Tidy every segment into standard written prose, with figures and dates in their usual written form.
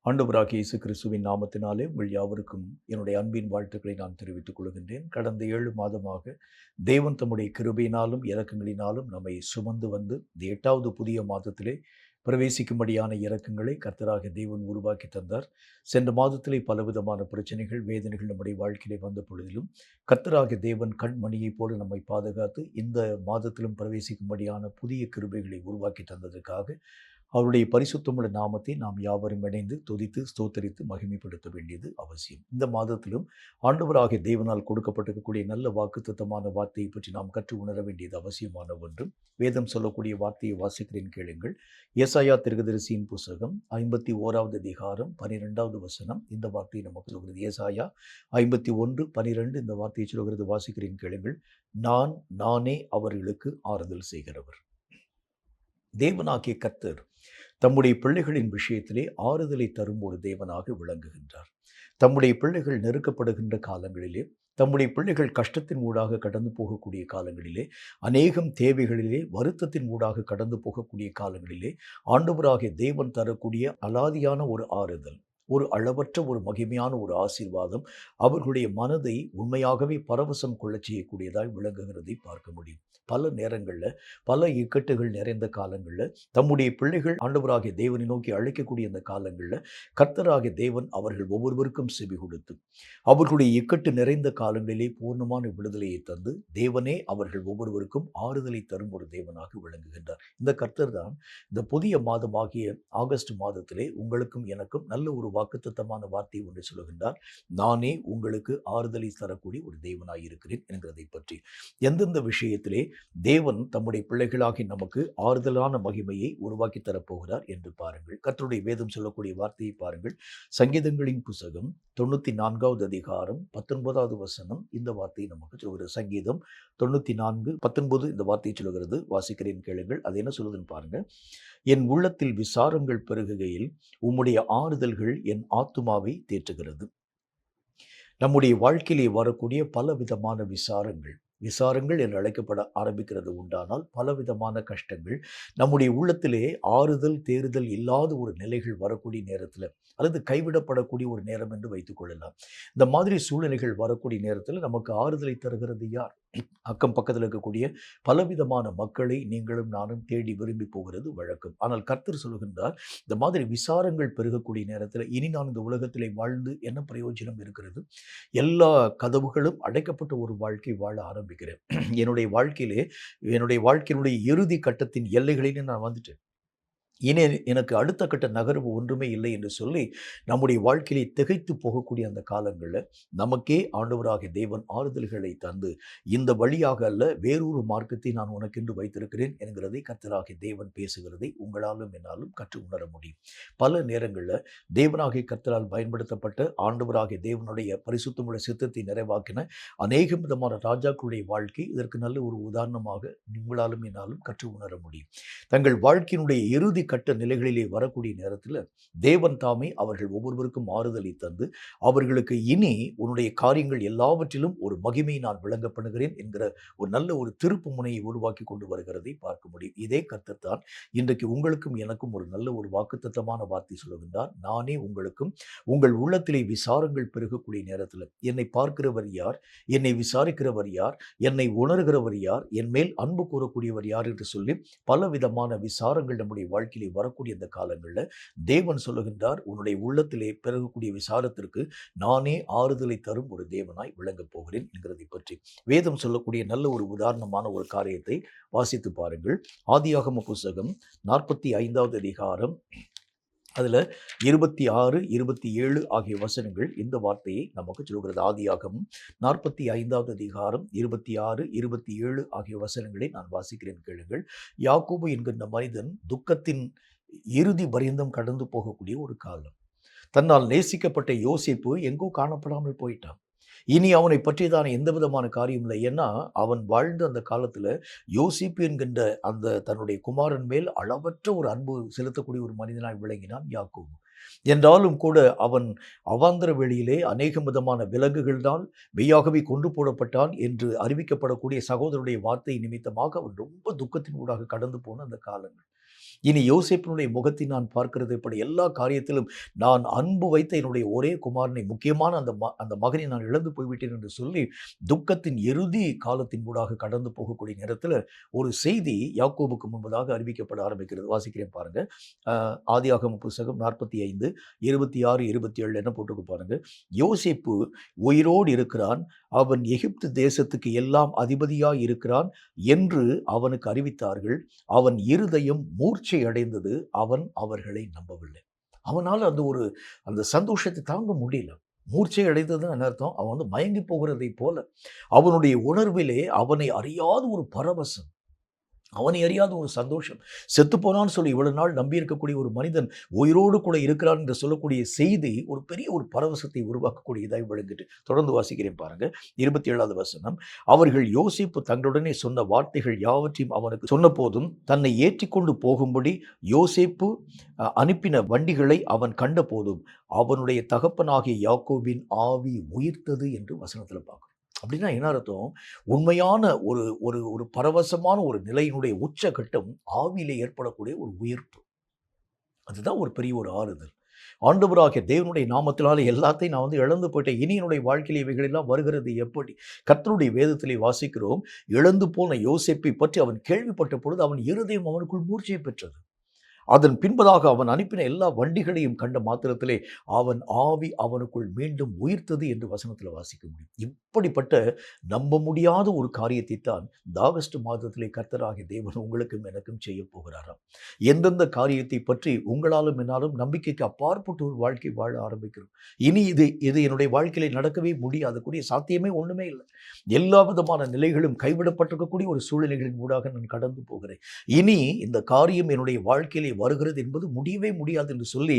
ஆண்டவராகிய இயேசு கிறிஸ்துவின் நாமத்தினாலே உங்கள் யாவருக்கும் என்னுடைய அன்பின் வாழ்த்துக்களை நான் தெரிவித்துக் கொள்கின்றேன். கடந்த 7 மாதமாக தேவன் தம்முடைய கிருபையினாலும் இரக்கங்களினாலும் நம்மை சுமந்து வந்து இந்த 8வது புதிய மாதத்திலே பிரவேசிக்கும்படியான இரக்கங்களை கர்த்தராகிய தேவன் உருவாக்கி தந்தார். சென்ற மாதத்திலே பலவிதமான பிரச்சனைகள், வேதனைகள் நம்முடைய வாழ்க்கையிலே வந்த பொழுதிலும் கர்த்தராகிய தேவன் கண்மணியைப் போல நம்மை பாதுகாத்து இந்த மாதத்திலும் பிரவேசிக்கும்படியான புதிய கிருபைகளை உருவாக்கி தந்ததற்காக அவருடைய பரிசுத்தமுள்ள நாமத்தை நாம் யாவரும் இணைந்து துதித்து ஸ்தோத்தரித்து மகிமைப்படுத்த வேண்டியது அவசியம். இந்த மாதத்திலும் ஆண்டவராகிய தேவனால் கொடுக்கப்பட்டிருக்கக்கூடிய நல்ல வாக்குத்தத்தமான வார்த்தையை பற்றி நாம் கற்று உணர வேண்டியது அவசியமான ஒன்று. வேதம் சொல்லக்கூடிய வார்த்தையை வாசிக்கிறேன் கேளுங்கள். ஏசாயா தீர்க்கதரிசியின் புஸ்தகம் 51வது அதிகாரம் 12வது வசனம் இந்த வார்த்தையை நமக்கு சொல்கிறது. ஏசாயா 51:12 இந்த வார்த்தையை சொல்கிறது. வாசிக்கிறேன் கேளுங்கள். நானே அவர்களுக்கு ஆறுதல் செய்கிறவர். தேவனாகிய கர்த்தர் தம்முடைய பிள்ளைகளின் விஷயத்திலே ஆறுதலை தரும் ஒரு தேவனாக விளங்குகின்றார். தம்முடைய பிள்ளைகள் நெருக்கப்படுகின்ற காலங்களிலே, தம்முடைய பிள்ளைகள் கஷ்டத்தின் ஊடாக கடந்து போகக்கூடிய காலங்களிலே, அநேகம் தேவைகளிலே வருத்தத்தின் ஊடாக கடந்து போகக்கூடிய காலங்களிலே ஆண்டவராகிய தேவன் தரக்கூடிய அலாதியான ஒரு ஆறுதல், ஒரு அளவற்ற ஒரு மகிமையான ஒரு ஆசீர்வாதம் அவர்களுடைய மனதை உண்மையாகவே பரவசம் கொள்ளச் செய்யக்கூடியதாய் விளங்குகிறதை பார்க்க முடியும். பல நேரங்களில், பல இக்கட்டுகள் நிறைந்த காலங்களில், தம்முடைய பிள்ளைகள் ஆண்டவராகிய தேவனை நோக்கி அழைக்கக்கூடிய அந்த காலங்களில் கர்த்தராகிய தேவன் அவர்கள் ஒவ்வொருவருக்கும் செவி கொடுத்து அவர்களுடைய இக்கட்டு நிறைந்த காலங்களிலே பூர்ணமான விடுதலையை தந்து தேவனே அவர்கள் ஒவ்வொருவருக்கும் ஆறுதலை தரும் ஒரு தேவனாக விளங்குகின்றார். இந்த கர்த்தர் தான் இந்த புதிய மாதமாகிய ஆகஸ்ட் மாதத்திலே உங்களுக்கும் எனக்கும் நல்ல ஒரு வாக்குத்தத்தமான வார்த்தை ஒன்று சொல்லுகின்றார். நானே உங்களுக்கு ஆறுதலை தரக்கூடிய ஒரு தேவனாய் இருக்கிறேன் என்கிறதை பற்றி. எந்தெந்த விஷயத்திலே தேவன் தம்முடைய பிள்ளைகளாகி நமக்கு ஆறுதலான மகிமையை உருவாக்கி தரப்போகிறார் என்று பாருங்கள். கர்த்தருடைய வேதம் சொல்லக்கூடிய வார்த்தையை பாருங்கள். சங்கீதங்களின் புஸ்தகம் 94வது அதிகாரம் 19வது வசனம் இந்த வார்த்தையை நமக்கு சொல்கிறது. சங்கீதம் 94:19 இந்த வார்த்தையை சொல்கிறது. வாசிக்கிறேன் கேளுங்கள். அது என்ன சொல்லுதுன்னு பாருங்க. என் உள்ளத்தில் விசாரங்கள் பெருகுகையில் உம்முடைய ஆறுதல்கள் என் ஆத்துமாவை தேற்றுகிறது. நம்முடைய வாழ்க்கையிலே வரக்கூடிய பல விதமான விசாரங்கள் என்று அழைக்கப்பட ஆரம்பிக்கிறது உண்டானால் பலவிதமான கஷ்டங்கள் நம்முடைய உள்ளத்திலே ஆறுதல் தேறுதல் இல்லாத ஒரு நிலைகள் வரக்கூடிய நேரத்தில், அல்லது கைவிடப்படக்கூடிய ஒரு நேரம் என்று வைத்துக் கொள்ளலாம். இந்த மாதிரி சூழ்நிலைகள் வரக்கூடிய நேரத்தில் நமக்கு ஆறுதலை தருகிறது யார்? அக்கம் பக்கத்தில் இருக்கக்கூடிய பலவிதமான மக்களை நீங்களும் நானும் தேடி விரும்பி போகிறது வழக்கம். ஆனால் கர்த்தர் சொல்கின்றார், இந்த மாதிரி விசாரங்கள் பெருகக்கூடிய நேரத்தில் இனி நான் இந்த உலகத்திலே வாழ்ந்து என்ன பிரயோஜனம் இருக்கிறது? எல்லா கதவுகளும் அடைக்கப்பட்ட ஒரு வாழ்க்கை வாழ ஆரம்பிக்கிறேன். என்னுடைய வாழ்க்கையினுடைய இறுதி கட்டத்தின் எல்லைகளிலே நான் வந்துட்டேன். இனி எனக்கு அடுத்த கட்ட நகர்வு ஒன்றுமே இல்லை என்று சொல்லி நம்முடைய வாழ்க்கையிலே திகைத்து போகக்கூடிய அந்த காலங்களில் நமக்கே ஆண்டவராகிய தேவன் ஆறுதல்களை தந்து, இந்த வழியாக அல்ல வேறொரு மார்க்கத்தை நான் உனக்கென்று வைத்திருக்கிறேன் என்கிறதை கர்த்தராகிய தேவன் பேசுகிறதை உங்களாலும் என்னாலும் கற்று உணர முடியும். பல நேரங்களில் தேவனாகிய கர்த்தரால் பயன்படுத்தப்பட்ட ஆண்டவராகிய தேவனுடைய பரிசுத்தமுள்ள சித்தத்தை நிறைவாக்கின அநேக விதமான ராஜாக்களுடைய வாழ்க்கை இதற்கு நல்ல ஒரு உதாரணமாக உங்களாலும் என்னாலும் கற்று உணர முடியும். தங்கள் வாழ்க்கையினுடைய இறுதி கட்ட நிலைகளிலே வரக்கூடிய நேரத்தில் தேவன் தாமே அவர்கள் ஒவ்வொருவருக்கும் ஆறுதலை தந்து அவர்களுக்கு இனி உன்னுடைய காரியங்கள் எல்லாவற்றிலும் ஒரு மகிமையை நான் விளங்க பண்ணுகிறேன் என்கிற ஒரு நல்ல ஒரு திருப்பு முனையை உருவாக்கி கொண்டு வருகிறதை பார்க்க முடியும். இதே கர்த்தர் தான் இன்றைக்கு உங்களுக்கும் எனக்கும் ஒரு நல்ல ஒரு வாக்குத்தத்தமான வார்த்தை சொல்லுகின்றார். நானே உங்களுக்கும் உங்கள் உள்ளத்திலே விசாரங்கள் பெருகக்கூடிய நேரத்தில் என்னை பார்க்கிறவர் யார், என்னை விசாரிக்கிறவர் யார், என்னை உணர்கிறவர் யார், என் மேல் அன்பு கூறக்கூடியவர் யார் என்று சொல்லி பல விதமான விசாரங்கள் நம்முடைய வாழ்க்கையிலே வரக்கூடிய அந்த காலங்களில் தேவன் சொல்லுகின்றார், உன்னுடைய உள்ளத்திலே பிறகக்கூடிய விசாரத்திற்கு நானே ஆறுதலை தரும் ஒரு தேவனாய் விளங்கப் போகிறேன் என்கிறதை பற்றி வேதம் சொல்லக்கூடிய நல்ல ஒரு உதாரணமான ஒரு காரியத்தை வாசித்து பாருங்கள். ஆதியாகம புஸ்தகம் 45வது அதிகாரம் அதில் 26, 27 ஆகிய வசனங்கள் இந்த வார்த்தையை நமக்கு சொல்கிறது. ஆதியாகமம் 45வது அதிகாரம் 26, 27 ஆகிய வசனங்களை நான் வாசிக்கிறேன் கேளுங்கள். யாக்கோபு என்கின்ற மனிதன் துக்கத்தின் இறுதி பரியந்தம் கடந்து போகக்கூடிய ஒரு காலம். தன்னால் நேசிக்கப்பட்ட யோசேப்பு எங்கோ காணப்படாமல் போயிட்டான். இனி அவனை பற்றியதான எந்த விதமான காரியம் இல்லை. ஏன்னா அவன் வாழ்ந்த அந்த காலத்தில் யோசேப்பு என்கின்ற அந்த தன்னுடைய குமாரன் மேல் அளவற்ற ஒரு அன்பு செலுத்தக்கூடிய ஒரு மனிதனாய் விளங்கினான் யாக்கோபு. என்றாலும் கூட அவன் அவாந்தர வெளியிலே அநேக விதமான விலங்குகள்தான் மெய்யாகவே கொண்டு போடப்பட்டான் என்று அறிவிக்கப்படக்கூடிய சகோதரருடைய வார்த்தை நிமித்தமாக அவன் ரொம்ப துக்கத்தின் ஊடாக கடந்து போன அந்த காலங்கள். இனி யோசேப்பினுடைய முகத்தை நான் பார்க்கிறது இப்படி எல்லா காரியத்திலும் நான் அன்பு வைத்த என்னுடைய ஒரே குமாரனை, முக்கியமான அந்த மகனை நான் இழந்து போய்விட்டேன் என்று சொல்லி துக்கத்தின் இறுதி காலத்தின் ஊடாக கடந்து போகக்கூடிய நேரத்தில் ஒரு செய்தி யாக்கோபுக்கு முன்பதாக அறிவிக்கப்பட ஆரம்பிக்கிறது. வாசிக்கிறேன் பாருங்க. ஆதியாகமம் புத்தகம் 45 26 27 என்ன போட்டுக்கு பாருங்க. யோசேப்பு உயிரோடு இருக்கிறான், அவன் எகிப்து தேசத்துக்கு எல்லாம் அதிபதியாய் இருக்கிறான் என்று அவனுக்கு அறிவித்தார்கள். அவன் இருதயம் மூர்ச்சை அடைந்தது, அவன் அவர்களை நம்பவில்லை. அவனால் அந்த சந்தோஷத்தை தாங்க முடியல. மூர்ச்சை அடைந்ததுன்னு அர்த்தம், அவன் மயங்கி போகிறதை போல அவனுடைய உணர்விலே அவனை அறியாத ஒரு பரவசம், அவனை அறியாத ஒரு சந்தோஷம். செத்து போனான்னு சொல்லி இவ்வளவு நாள் நம்பி இருக்கக்கூடிய ஒரு மனிதன் உயிரோடு கூட இருக்கிறான் என்று சொல்லக்கூடிய செய்தி ஒரு பெரிய ஒரு பரவசத்தை உருவாக்கக்கூடியதாய் விளங்கிட்டு. தொடர்ந்து வாசிக்கிறேன் பாருங்க. 27வது வசனம். அவர்கள் யோசேப்பு தங்களுடனே சொன்ன வார்த்தைகள் யாவற்றையும் அவனுக்கு சொன்ன போதும் தன்னை ஏற்றிக்கொண்டு போகும்படி யோசேப்பு அனுப்பின வண்டிகளை அவன் கண்ட போதும் அவனுடைய தகப்பனாகிய யாக்கோபின் ஆவி உயிர்த்தது என்று வசனத்தில் பார்க்கிறோம். அப்படின்னா என்ன அர்த்தம்? உண்மையான ஒரு ஒரு ஒரு பரவசமான ஒரு நிலையினுடைய உச்சகட்டம் ஆவியிலே ஏற்படக்கூடிய ஒரு உயிர்ப்பு. அதுதான் ஒரு பெரிய ஒரு ஆறுதல். ஆண்டவராகிய தேவனுடைய நாமத்தினாலே எல்லாத்தையும் நான் இழந்து போயிட்டேன், இனி என்னுடைய வாழ்க்கையில் இவைகளெல்லாம் வருகிறது எப்படி? கர்த்தருடைய வேதத்திலே வாசிக்கிறோம், இழந்து போன யோசேப்பை பற்றி அவன் கேள்விப்பட்ட பொழுது அவன் இருதயம் அவனுக்குள் மூர்ச்சையை பெற்றது. அதன் பின்பதாக அவன் அனுப்பின எல்லா வண்டிகளையும் கண்ட மாத்திரத்திலே அவன் ஆவி அவனுக்குள் மீண்டும் உயிர்த்தது என்று வசனத்தில் வாசிக்க முடியும். இப்படிப்பட்ட நம்ப முடியாத ஒரு காரியத்தை தான் ஆகஸ்ட் மாதத்திலே கர்த்தராகிய தேவன் உங்களுக்கும் எனக்கும் செய்ய போகிறாராம். எந்தெந்த காரியத்தை பற்றி உங்களாலும் என்னாலும் நம்பிக்கைக்கு அப்பாற்பட்டு ஒரு வாழ்க்கை வாழ ஆரம்பிக்கிறோம். இனி இது என்னுடைய வாழ்க்கையிலே நடக்கவே முடியாதக்கூடிய சாத்தியமே ஒன்றுமே இல்லை. எல்லா விதமான நிலைகளும் கைவிடப்பட்டிருக்கக்கூடிய ஒரு சூழ்நிலைகளின் ஊடாக நான் கடந்து போகிறேன். இனி இந்த காரியம் என்னுடைய வாழ்க்கையிலே வருகிறது என்பது முடியவே முடியாது என்று சொல்லி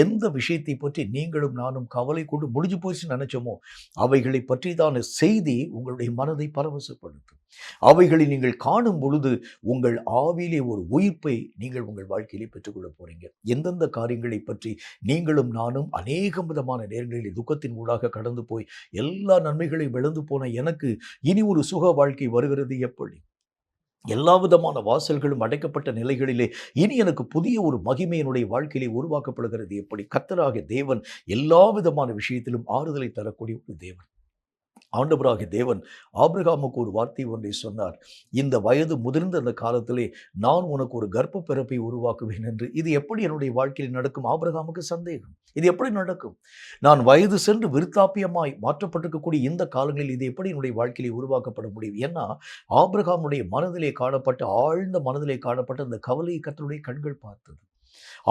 எந்த விஷயத்தை பற்றி நீங்களும் நானும் கவலை கொண்டு முடிஞ்சு போயிடுச்சு நினைச்சோமோ அவைகளை பற்றிதான செய்தி உங்களுடைய மனதை பரவசப்படுத்தும். அவைகளை நீங்கள் காணும் பொழுது உங்கள் ஆவியிலே ஒரு உயிர்ப்பை நீங்கள் உங்கள் வாழ்க்கையிலே பெற்றுக்கொள்ள போறீங்க. எந்தெந்த காரியங்களை பற்றி நீங்களும் நானும் அநேக விதமான நேரங்களில் துக்கத்தின் ஊடாக கடந்து போய் எல்லா நன்மைகளையும் இழந்து போன எனக்கு இனி ஒரு சுக வாழ்க்கை வருகிறது எப்படி? எல்லா விதமான வாசல்களும் அடைக்கப்பட்ட நிலைகளிலே இனி எனக்கு புதிய ஒரு மகிமை என்னுடைய வாழ்க்கையிலே உருவாக்கப்படுகிறது எப்படி? கர்த்தராகிய தேவன் எல்லா விதமான விஷயத்திலும் ஆறுதலை தரக்கூடிய ஒரு தேவன். ஆண்டவராகிய தேவன் ஆபிரகாமுக்கு ஒரு வார்த்தை ஒன்றை சொன்னார். இந்த வயது முதிர்ந்த அந்த காலத்திலே நான் உனக்கு ஒரு கர்ப்ப பிறப்பை உருவாக்குவேன் என்று. இது எப்படி என்னுடைய வாழ்க்கையில் நடக்கும்? ஆபிரகாமுக்கு சந்தேகம். இது எப்படி நடக்கும்? நான் வயது சென்று விருத்தாப்பியமாய் மாற்றப்பட்டிருக்கக்கூடிய இந்த காலங்களில் இது எப்படி என்னுடைய வாழ்க்கையிலே உருவாக்கப்பட முடியும்? ஏன்னா ஆபிரகாமுடைய மனதிலே காணப்பட்ட ஆழ்ந்த மனதிலே காணப்பட்ட அந்த கவலையை கர்த்தருடைய கண்கள் பார்த்தது.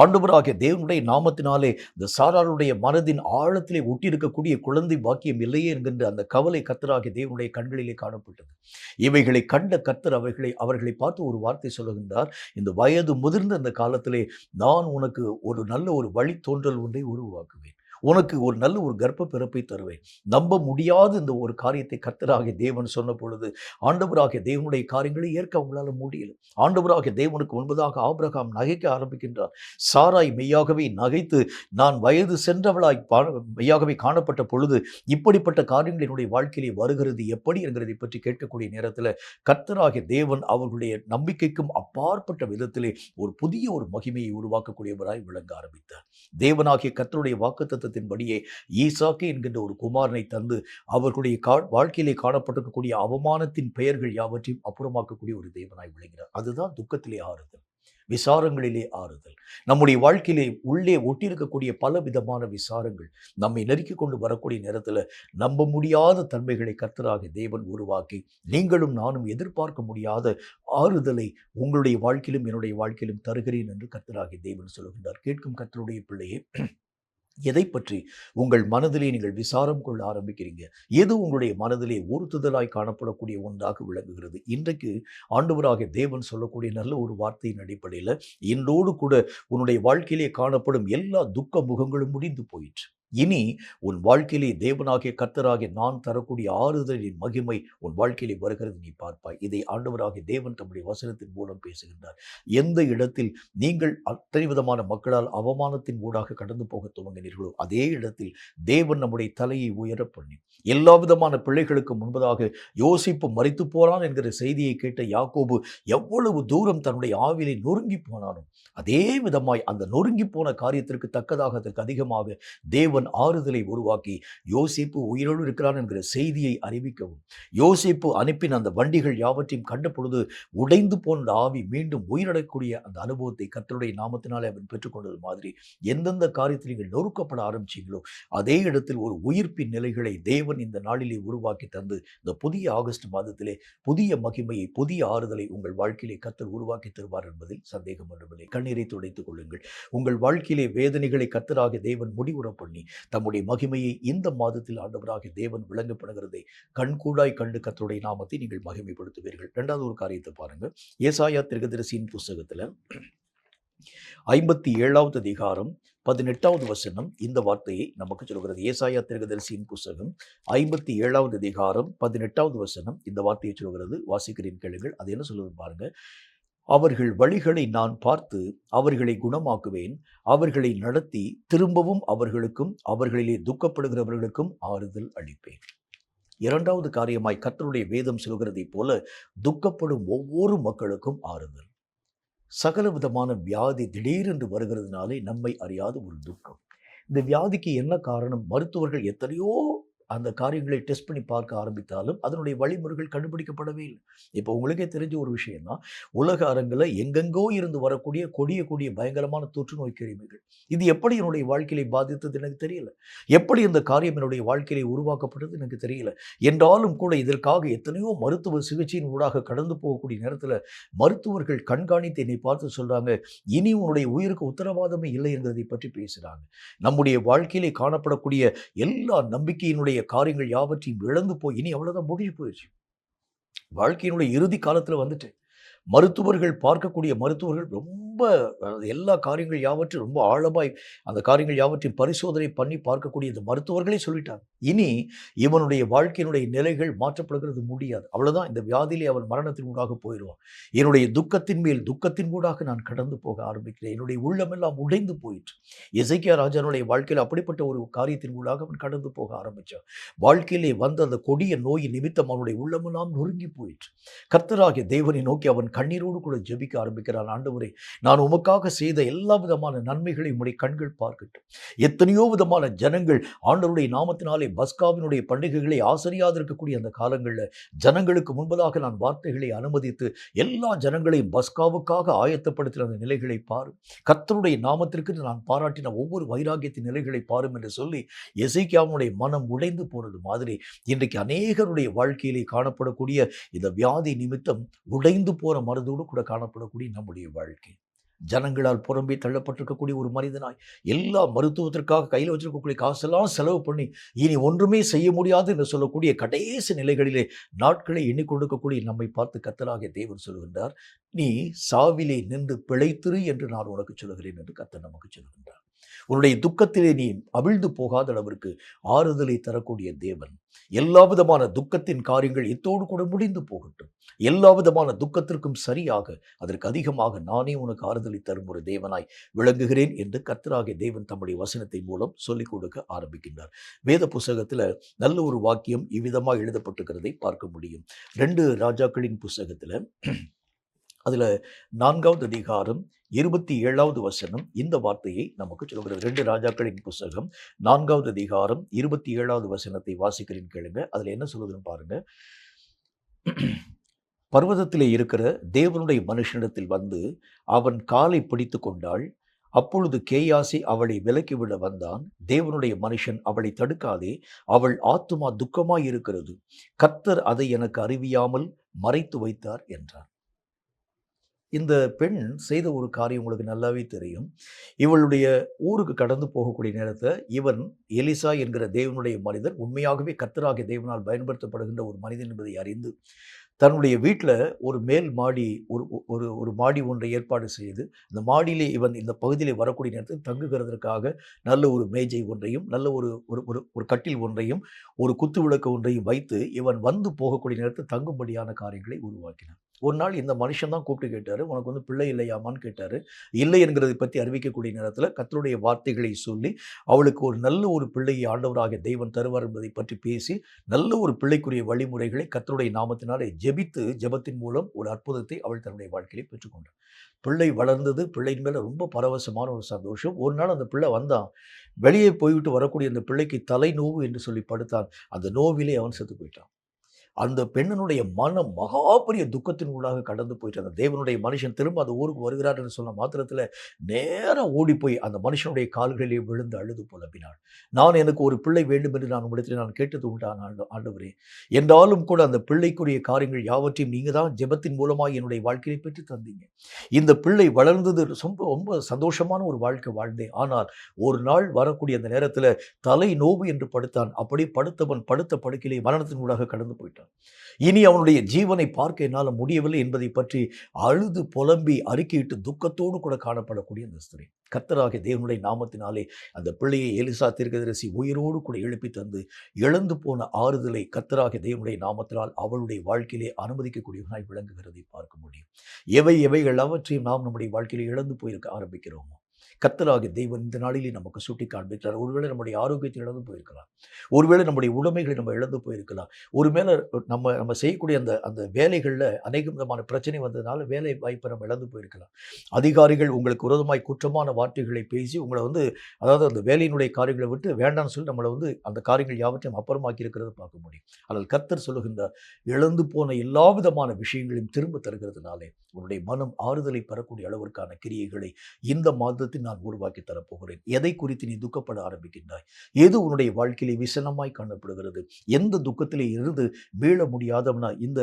ஆண்டவராகிய தேவனுடைய நாமத்தினாலே இந்த சாராளுடைய மனதின் ஆழத்திலே ஒட்டியிருக்கக்கூடிய குழந்தை பாக்கியம் இல்லையே என்கின்ற அந்த கவலை கர்த்தராகிய தேவனுடைய கண்களிலே காணப்பட்டது. இவைகளை கண்ட கர்த்தர் அவர்களை பார்த்து ஒரு வார்த்தை சொல்லுகின்றார். இந்த வயது முதிர்ந்த அந்த காலத்திலே நான் உனக்கு ஒரு நல்ல ஒரு வழித்தோன்றல் ஒன்றை உருவாக்குவேன், உனக்கு ஒரு நல்ல ஒரு கர்ப்ப பிறப்பை தருவேன். நம்ப முடியாத இந்த ஒரு காரியத்தை கர்த்தராகிய தேவன் சொன்ன பொழுது ஆண்டவராகிய தேவனுடைய காரியங்களை ஏற்க அவங்களால முடியல. ஆண்டவராகிய தேவனுக்கு முன்பதாக ஆபிரகாம் நகைக்க ஆரம்பிக்கின்றார். சாராய் மெய்யாகவே நகைத்து நான் வயது சென்றவளாய் மெய்யாகவே காணப்பட்ட பொழுது இப்படிப்பட்ட காரியங்கள் என்னுடைய வாழ்க்கையிலே வருகிறது எப்படி என்கிறதை பற்றி கேட்கக்கூடிய நேரத்தில் கர்த்தராகிய தேவன் அவர்களுடைய நம்பிக்கைக்கும் அப்பாற்பட்ட விதத்திலே ஒரு புதிய ஒரு மகிமையை உருவாக்கக்கூடியவராய் விளங்க ஆரம்பித்தார். தேவனாகிய கர்த்தருடைய வாக்குத்தத்தத்தின்படியே ஈசாக்கு என்கின்ற ஒரு குமாரனை தந்து அவர்களுடைய வாழ்க்கையிலே காணப்பட்டிருக்கக்கூடிய அவமானத்தின் பெயர்கள் யாவற்றையும் அப்புறமாக்கக்கூடிய ஒரு தேவனாய் விளங்கினார். அதுதான் துக்கத்திலே ஆறுதல், விசாரங்களிலே ஆறுதல். நம்முடைய வாழ்க்கையிலே உள்ளே ஒட்டியிருக்கக்கூடிய பல விதமான விசாரங்கள் நம்மை நெருக்கி கொண்டு வரக்கூடிய நேரத்தில் நம்ப முடியாத தன்மைகளை கர்த்தராகிய தேவன் உருவாக்கி நீங்களும் நானும் எதிர்பார்க்க முடியாத ஆறுதலை உங்களுடைய வாழ்க்கையிலும் என்னுடைய வாழ்க்கையிலும் தருகிறேன் என்று கர்த்தராகிய தேவன் சொல்லுகின்றார். கேட்கும் கர்த்தருடைய பிள்ளையே, எதை பற்றி உங்கள் மனதிலே நீங்கள் விசாரம் கொள்ள ஆரம்பிக்கிறீங்க? எது உங்களுடைய மனதிலே உறுத்துதலாய் காணப்படக்கூடிய ஒன்றாக விளங்குகிறது? இன்றைக்கு ஆண்டவராகிய தேவன் சொல்லக்கூடிய நல்ல ஒரு வார்த்தையின் அடிப்படையில் இன்றோடு கூட உன்னுடைய வாழ்க்கையிலே காணப்படும் எல்லா துக்க முகங்களும் முடிந்து போயிற்று. இனி உன் வாழ்க்கையிலே தேவனாகிய கர்த்தராகிய நான் தரக்கூடிய ஆறுதலின் மகிமை உன் வாழ்க்கையிலே வருகிறது நீ பார்ப்பாய். இதை ஆண்டவராகிய தேவன் தம்முடைய வசனத்தின் மூலம் பேசுகின்றார். எந்த இடத்தில் நீங்கள் அத்தனை விதமான மக்களால் அவமானத்தின் ஊடாக கடந்து போக துவங்கினீர்களோ அதே இடத்தில் தேவன் நம்முடைய தலையை உயர பண்ணி எல்லா விதமான பிள்ளைகளுக்கு முன்பதாக யோசிப்பு மரித்து போறான் என்கிற செய்தியை கேட்ட யாக்கோபு எவ்வளவு தூரம் தன்னுடைய ஆவிலை நொறுங்கி போனாலும் அதே விதமாய் அந்த நொறுங்கி போன காரியத்திற்கு தக்கதாக அதற்கு அதிகமாக தேவன் ஆறுதலை உருவாக்கி யோசிப்பு உயிரோடு இருக்கிறான் என்கிற செய்தியை அறிவிக்கவும், யோசிப்பு அனுப்பின அந்த வண்டிகள் யாவற்றையும் கண்ட பொழுது உடைந்து போன ஆவி மீண்டும் உயிரிடக்கூடிய அந்த அனுபவத்தை கர்த்தருடைய நாமத்தினாலே அவன் பெற்றுக்கொண்டது மாதிரி எந்தெந்த காரியத்தில் நீங்கள் நொறுக்கப்பட ஆரம்பிச்சீங்களோ அதே இடத்தில் ஒரு உயிர்ப்பின் நிலைகளை தேவன் இந்த நாளிலே உருவாக்கி தந்து இந்த புதிய ஆகஸ்ட் மாதத்திலே புதிய மகிமையை புதிய ஆறுதலை உங்கள் வாழ்க்கையிலே கர்த்தர் உருவாக்கி தருவார் என்பதில் சந்தேகம் ஒன்றுமில்லை. கண்ணீரை துடைத்துக் கொள்ளுங்கள். உங்கள் வாழ்க்கையிலே வேதனைகளை கர்த்தராகிய தேவன் முடிவுற பண்ணி தம்முடைய மகிமையை இந்த மாதத்தில் ஆண்டவராகிய தேவன் விளங்கப்படுகிறதை கண்கூடாய் கண்டு கர்த்தருடைய நாமத்தை நீங்கள் மகிமைப்படுத்துவீர்கள். இரண்டாவது ஒரு காரியத்தை பாருங்க. ஏசாயா தீர்க்கதரிசியின் புஸ்தகத்துல 57வது அதிகாரம் 18வது வசனம் இந்த வார்த்தையை நமக்கு சொல்கிறது. ஏசாயா தீர்க்கதரிசியின் புஸ்தகம் 57வது அதிகாரம் 18வது வசனம் இந்த வார்த்தையை சொல்கிறது. வாசிக்கிறேன் கேளுங்கள். அது என்ன சொல்லுது பாருங்க. அவர்கள் வழிகளை நான் பார்த்து அவர்களை குணமாக்குவேன், அவர்களை நடத்தி திரும்பவும் அவர்களுக்கும் அவர்களிலே துக்கப்படுகிறவர்களுக்கும் ஆறுதல் அளிப்பேன். இரண்டாவது காரியமாய் கர்த்தருடைய வேதம் சொல்கிறதை போல துக்கப்படும் ஒவ்வொரு மக்களுக்கும் ஆறுதல். சகல விதமான வியாதி திடீரென்று வருகிறதுனாலே நம்மை அறியாத ஒரு துக்கம். இந்த வியாதிக்கு என்ன காரணம்? மருத்துவர்கள் எத்தனையோ அந்த காரியங்களை டெஸ்ட் பண்ணி பார்க்க ஆரம்பித்தாலும் அதனுடைய வழிமுறைகள் கண்டுபிடிக்கப்படவே இல்லை. இப்போ உங்களுக்கே தெரிஞ்ச ஒரு விஷயம் தான், உலக அரங்கில் எங்கெங்கோ இருந்து வரக்கூடிய கொடிய பயங்கரமான தொற்று நோய் கிருமிகள் இது எப்படி என்னுடைய வாழ்க்கையை பாதித்தது எனக்கு தெரியல. எப்படி இந்த காரியம் என்னுடைய வாழ்க்கையை உருவாக்கப்பட்டது எனக்கு தெரியல. என்றாலும் கூட இதற்காக எத்தனையோ மருத்துவ சிகிச்சையின் ஊடாக கடந்து போகக்கூடிய நேரத்தில் மருத்துவர்கள் கண்காணித்து என்னை பார்த்து சொல்றாங்க, இனி உன்னுடைய உயிருக்கு உத்தரவாதமே இல்லை என்கிறதை பற்றி பேசுகிறாங்க. நம்முடைய வாழ்க்கையிலே காணப்படக்கூடிய எல்லா நம்பிக்கையினுடைய காரியங்கள் யாவற்றையும் இழந்து போய் இனி அவ்வளவுதான் முடிஞ்சு போயிடுச்சு. வாழ்க்கையினுடைய இறுதி காலத்துல வந்துட்டு மருத்துவர்கள் பார்க்கக்கூடிய மருத்துவர்கள் ரொம்ப எல்லா காரியங்கள் யாவற்றையும் ரொம்ப ஆழமாய் அந்த காரியங்கள் யாவற்றையும் பரிசோதனை பண்ணி பார்க்கக்கூடிய இந்த மருத்துவர்களே சொல்லிட்டாங்க, இனி இவனுடைய வாழ்க்கையினுடைய நிலைகள் மாற்றப்படுகிறது முடியாது. அவ்வளவுதான், இந்த வியாதியிலே அவன் மரணத்தின் ஊடாக போயிடுவான். என்னுடைய துக்கத்தின் மேல் துக்கத்தின் ஊடாக நான் கடந்து போக ஆரம்பிக்கிறேன். என்னுடைய உள்ளமெல்லாம் உடைந்து போயிற்று. எசேக்கியா ராஜானுடைய வாழ்க்கையில் அப்படிப்பட்ட ஒரு காரியத்தின் ஊடாக அவன் கடந்து போக ஆரம்பிச்சான். வாழ்க்கையிலே வந்த அந்த கொடிய நோய் நிமித்தம் அவனுடைய உள்ளமெல்லாம் நொறுங்கி போயிற்று. கர்த்தராகிய தேவனை நோக்கி அவன் கண்ணீரோடு கூட ஜெபிக்க ஆரம்பிக்கிறான். ஆண்டவரே, நான் உமக்காக செய்த எல்லா விதமான நன்மைகளை உம்முடைய கண்கள் பார்க்கட்டும். எத்தனையோ விதமான ஜனங்கள் ஆண்டவருடைய நாமத்தினாலே பஸ்காவினுடைய பண்டிகைகளை ஆசரியாது இருக்கக்கூடிய அந்த காலங்களில் ஜனங்களுக்கு முன்பதாக நான் வார்த்தைகளை அனுமதித்து எல்லா ஜனங்களையும் பஸ்காவுக்காக ஆயத்தப்படுத்தின அந்த நிலைகளை பாரு. கர்த்தருடைய நாமத்திற்கு நான் பாராட்டின ஒவ்வொரு வைராகியத்தின் நிலைகளை பாரும் என்று சொல்லி எசேக்கியாவுடைய மனம் உடைந்து போனது மாதிரி இன்றைக்கு அநேகருடைய வாழ்க்கையிலே காணப்படக்கூடிய இந்த வியாதி நிமித்தம் உடைந்து போற மனதோடு கூட காணப்படக்கூடிய நம்முடைய வாழ்க்கை. ஜனங்களால் புறம்பே தள்ளப்பட்டிருக்கக்கூடிய ஒரு மனிதனாய் எல்லா மருத்துவத்திற்காக கையில் வச்சிருக்கக்கூடிய காசெல்லாம் செலவு பண்ணி இனி ஒன்றுமே செய்ய முடியாது என்று சொல்லக்கூடிய கடைசி நிலைகளிலே நாட்களை எண்ணிக்கொண்டிருக்கக்கூடிய நம்மை பார்த்து கர்த்தராகிய தேவன் சொல்கின்றார், நீ சாவிலே நின்று பிழைத்திரு என்று நான் உனக்கு சொல்கிறேன் என்று கர்த்தர் நமக்கு சொல்கின்றார். உன்னுடைய துக்கத்திலே நீ அவிழ்ந்து போகாத அளவிற்கு ஆறுதலை தரக்கூடிய தேவன். எல்லா விதமான துக்கத்தின் காரியங்கள் இத்தோடு கூட முடிந்து போகட்டும். எல்லா விதமான துக்கத்திற்கும் சரியாக அதற்கு அதிகமாக நானே உனக்கு ஆறுதலை தரும் ஒரு தேவனாய் விளங்குகிறேன் என்று கர்த்தராகிய தேவன் தம்முடைய வசனத்தை மூலம் சொல்லிக் கொடுக்க ஆரம்பிக்கின்றார். வேத புஸ்தகத்துல நல்ல ஒரு வாக்கியம் இவ்விதமாக எழுதப்பட்டிருக்கிறதை பார்க்க முடியும். 2 ராஜாக்களின் புஸ்தகத்துல அதுல 4வது அதிகாரம் 27வது வசனம் இந்த வார்த்தையை நமக்கு சொல்கிறது. 2 ராஜாக்களின் புஸ்தகம் 4வது அதிகாரம் 27வது வசனத்தை வாசிக்கிறேன் கேளுங்க. அதுல என்ன சொல்லுதுன்னு பாருங்க. பர்வதத்திலே இருக்கிற தேவனுடைய மனுஷனிடத்தில் வந்து அவன் காலை பிடித்து கொண்டாள். அப்பொழுது கேயாசி அவளை விலக்கிவிட வந்தான். தேவனுடைய மனுஷன் அவளை தடுக்காதே, அவள் ஆத்துமா துக்கமாய் இருக்கிறது, கர்த்தர் அதை எனக்கு அறிவியாமல் மறைத்து வைத்தார் என்றார். இந்த பெண் செய்த ஒரு காரியம் உங்களுக்கு நல்லாவே தெரியும். இவளுடைய ஊருக்கு கடந்து போகக்கூடிய நேரத்தில் இவன் எலிசா என்கிற தேவனுடைய மனிதர் உண்மையாகவே கர்த்தராகிய தேவனால் பயன்படுத்தப்படுகின்ற ஒரு மனிதன் என்பதை அறிந்து தன்னுடைய வீட்டில் ஒரு மேல் மாடி ஒரு ஒரு ஒரு மாடி ஒன்றை ஏற்பாடு செய்து, அந்த மாடியிலே இவன் இந்த பகுதியிலே வரக்கூடிய நேரத்தில் தங்குகிறதற்காக நல்ல ஒரு மேஜை ஒன்றையும், நல்ல ஒரு ஒரு ஒரு ஒரு கட்டில் ஒன்றையும், ஒரு குத்து விளக்கு ஒன்றையும் வைத்து, இவன் வந்து போகக்கூடிய நேரத்தில் தங்கும்படியான காரியங்களை உருவாக்கினான். ஒரு நாள் இந்த மனுஷன் தான் கூப்பிட்டு கேட்டாரு, "உனக்கு வந்து பிள்ளை இல்லையாமான்னு?" கேட்டாரு. இல்லை என்கிறதை பற்றி அறிவிக்கக்கூடிய நேரத்தில் கர்த்தருடைய வார்த்தைகளை சொல்லி, அவளுக்கு ஒரு நல்ல ஒரு பிள்ளையை ஆண்டவராகிய தேவன் தருவார் என்பதை பற்றி பேசி, நல்ல ஒரு பிள்ளைக்குரிய வழிமுறைகளை கர்த்தருடைய நாமத்தினாலே ஜெபித்து, ஜெபத்தின் மூலம் ஒரு அற்புதத்தை அவள் தன்னுடைய வாழ்க்கையிலே பெற்றுக்கொண்டாள். பிள்ளை வளர்ந்தது. பிள்ளையின் மேல ரொம்ப பரவசமான ஒரு சந்தோஷம். ஒரு நாள் அந்த பிள்ளை வந்தான். வெளியே போய்விட்டு வரக்கூடிய அந்த பிள்ளைக்கு தலை நோவு என்று சொல்லி படுத்தான். அந்த நோவிலே அவன் செத்து போயிட்டான். அந்த பெண்ணினுடைய மனம் மகா பெரிய துக்கத்தின் ஊடாக கடந்து போயிட்டு, அந்த தேவனுடைய மனுஷன் திரும்ப அந்த ஊருக்கு வருகிறார் என்று சொன்ன மாத்திரத்தில் நேரா ஓடி போய் அந்த மனுஷனுடைய கால்களிலே விழுந்து அழுது புலம்பினாள். நான் எனக்கு ஒரு பிள்ளை வேண்டும் என்று நான் உம்மிடத்தில் நான் கேட்டது உண்டான ஆண்டவரே, என்றாலும் கூட அந்த பிள்ளைக்குரிய காரியங்கள் யாவற்றையும் நீங்க தான் ஜெபத்தின் மூலமாக என்னுடைய வாழ்க்கையை பெற்று தந்தீங்க. இந்த பிள்ளை வளர்ந்தது ரொம்ப ரொம்ப சந்தோஷமான ஒரு வாழ்க்கை வாழ்ந்தேன். ஆனால் ஒரு நாள் வரக்கூடிய அந்த நேரத்தில் தலை நோவு என்று படுத்தான். அப்படி படுத்தவன் படுத்த படுக்கையிலே மரணத்தின் ஊடாக கடந்து போயிட்டான். இனி அவனுடைய ஜீவனை பார்க்க என்னால் முடியவில்லை என்பதை பற்றி அழுது புலம்பி அறிக்கையிட்டு துக்கத்தோடு கூட காணப்படக்கூடிய அந்த ஸ்திரீ, கர்த்தராகிய தேவனுடைய நாமத்தினாலே அந்த பிள்ளையை எலிசா தீர்க்கதரிசி உயிரோடு கூட எழுப்பி தந்து, இழந்து போன ஆறுதலை கர்த்தராகிய தேவனுடைய நாமத்தினால் அவளுடைய வாழ்க்கையிலே அனுமதிக்கக்கூடியவனாய் விளங்குகிறதை பார்க்க முடியும். எவைகள் அவற்றையும் நாம் நம்முடைய வாழ்க்கையிலே இழந்து போயிருக்க ஆரம்பிக்கிறோமோ, கர்த்தராகிய தேவன் இந்த நாளிலே நமக்கு சுட்டி காண்பிக்கிறார். ஒருவேளை நம்முடைய ஆரோக்கியத்தை இழந்து போயிருக்கலாம், ஒருவேளை நம்முடைய உடைமைகளை நம்ம இழந்து போயிருக்கலாம், ஒருவேளை நம்ம செய்யக்கூடிய அந்த அந்த வேலைகளில் அநேக விதமான பிரச்சனை வந்ததுனால வேலை வாய்ப்பை நம்ம இழந்து போயிருக்கலாம். அதிகாரிகள் உங்களுக்கு விரோதமாய் குற்றமான வார்த்தைகளை பேசி உங்களை வந்து, அதாவது அந்த வேலையினுடைய காரியங்களை விட்டு வேண்டாம்னு சொல்லி நம்மளை வந்து அந்த காரியங்கள் யாவற்றையும் அப்புறமாக்கி இருக்கிறத பார்க்க முடியும். ஆனால் கர்த்தர் சொல்லுகின்ற இழந்து போன எல்லா விதமான விஷயங்களையும் திரும்ப தருகிறதுனாலே உன்னுடைய மனம் ஆறுதலை பெறக்கூடிய அளவிற்கான கிரியைகளை இந்த மாதத்தில் நான் உருவாக்கி தரப்போகிறேன். எதை குறித்து நீ துக்கப்பட ஆரம்பிக்கின்றாய்? எது உன்னுடைய வாழ்க்கையிலே விசனமாய் காணப்படுகிறது? எந்த துக்கத்திலே இருந்து மீள முடியாதவனா இந்த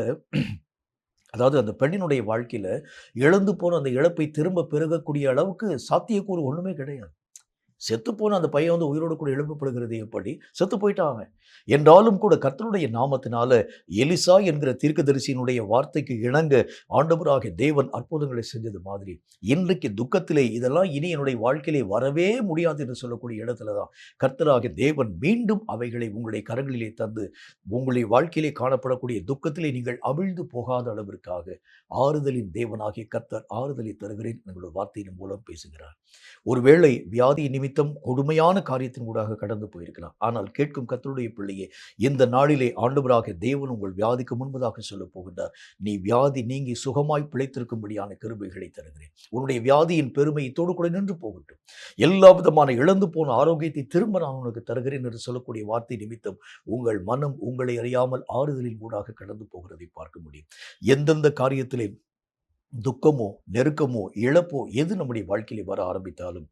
அதாவது அந்த பெண்ணினுடைய வாழ்க்கையில இழந்து போன அந்த இழப்பை திரும்ப பெருகக்கூடிய அளவுக்கு சாத்தியக்கூறு ஒண்ணுமே கிடையாது. செத்துப்போன அந்த பையன் வந்து உயிரோடு கூட எழுப்பப்படுகிறது எப்படி? செத்து போயிட்டான் அவன். என்றாலும் கூட கர்த்தருடைய நாமத்தினால எலிசா என்கிற தீர்க்கதரிசியினுடைய வார்த்தைக்கு இணங்க ஆண்டவராகிய தேவன் அற்புதங்களை செஞ்சது மாதிரி, இன்றைக்கு துக்கத்திலே இதெல்லாம் இனி என்னுடைய வாழ்க்கையிலே வரவே முடியாது என்று சொல்லக்கூடிய இடத்துல தான் கர்த்தராகிய தேவன் மீண்டும் அவைகளை உங்களுடைய கரங்களிலே தந்து, உங்களுடைய வாழ்க்கையிலே காணப்படக்கூடிய துக்கத்திலே நீங்கள் அவிழ்ந்து போகாத அளவிற்காக ஆறுதலின் தேவனாகிய கர்த்தர் ஆறுதலை தருகிறேன் என்கிற வார்த்தையின் மூலம் பேசுகிறார். ஒருவேளை வியாதி நிமித்தம் கொடுமையான காரியத்தின் ஊடாக கடந்து போயிருக்கலாம். ஆனால் கேட்கும் கர்த்தருடைய பிள்ளையே, இந்த நாளிலே ஆண்டவராகிய தேவன் உங்கள் வியாதிக்கு முன்பதாக சொல்ல போகின்றார். நீ வியாதி நீங்கி சுகமாய் பிழைத்திருக்கும்படியான கிருபைகளை தருகிறேன். உன்னுடைய வியாதியின் பெருமை இத்தோடு கூட நின்று போகட்டும். எல்லா விதமான இழந்து போன ஆரோக்கியத்தை திரும்ப நான் உனக்கு தருகிறேன் என்று சொல்லக்கூடிய வார்த்தை நிமித்தம் உங்கள் மனம் உங்களை அறியாமல் ஆறுதலின் ஊடாக கடந்து போகிறதை பார்க்க முடியும். எந்தெந்த காரியத்திலே துக்கமோ, நெருக்கமோ, இழப்போ எது நம்முடைய வாழ்க்கையிலே வர ஆரம்பித்தாலும்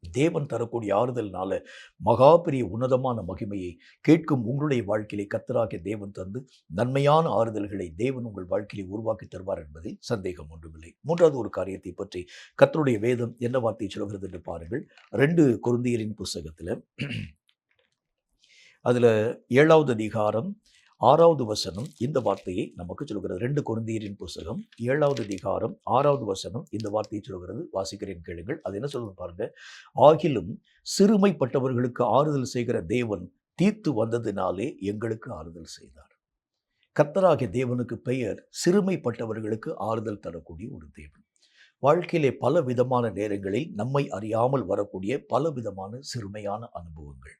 தேவன் தரக்கூடிய ஆறுதல்னால மகா பெரிய உன்னதமான மகிமையை கேட்கும் உங்களுடைய வாழ்க்கையிலே கர்த்தராகிய தேவன் தந்து நன்மையான ஆறுதல்களை தேவன் உங்கள் வாழ்க்கையிலே உருவாக்கி தருவார் என்பதில் சந்தேகம் ஒன்றுமில்லை. மூன்றாவது ஒரு காரியத்தை பற்றி கர்த்தருடைய வேதம் என்ன வார்த்தை சொல்கிறது என்று பாருங்கள். 2 கொரிந்தியரின் புஸ்தகத்தில் அதில் 7வது அதிகாரம் 6வது வசனம் இந்த வார்த்தையை நமக்கு சொல்கிறது. 2 கொரிந்தியரின் புஸ்தகம் 7வது அதிகாரம் 6வது வசனம் இந்த வார்த்தையை சொல்கிறது. வாசிக்கிறேன், கேளுங்கள். அது என்ன சொல்லுங்க பாருங்க. ஆகிலும் சிறுமைப்பட்டவர்களுக்கு ஆறுதல் செய்கிற தேவன் தீத்து வந்ததினாலே எங்களுக்கு ஆறுதல் செய்தார். கர்த்தராகிய தேவனுக்கு பெயர் சிறுமைப்பட்டவர்களுக்கு ஆறுதல் தரக்கூடிய ஒரு தேவன். வாழ்க்கையிலே பல விதமான நேரங்களில் நம்மை அறியாமல் வரக்கூடிய பல விதமான சிறுமையான அனுபவங்கள்,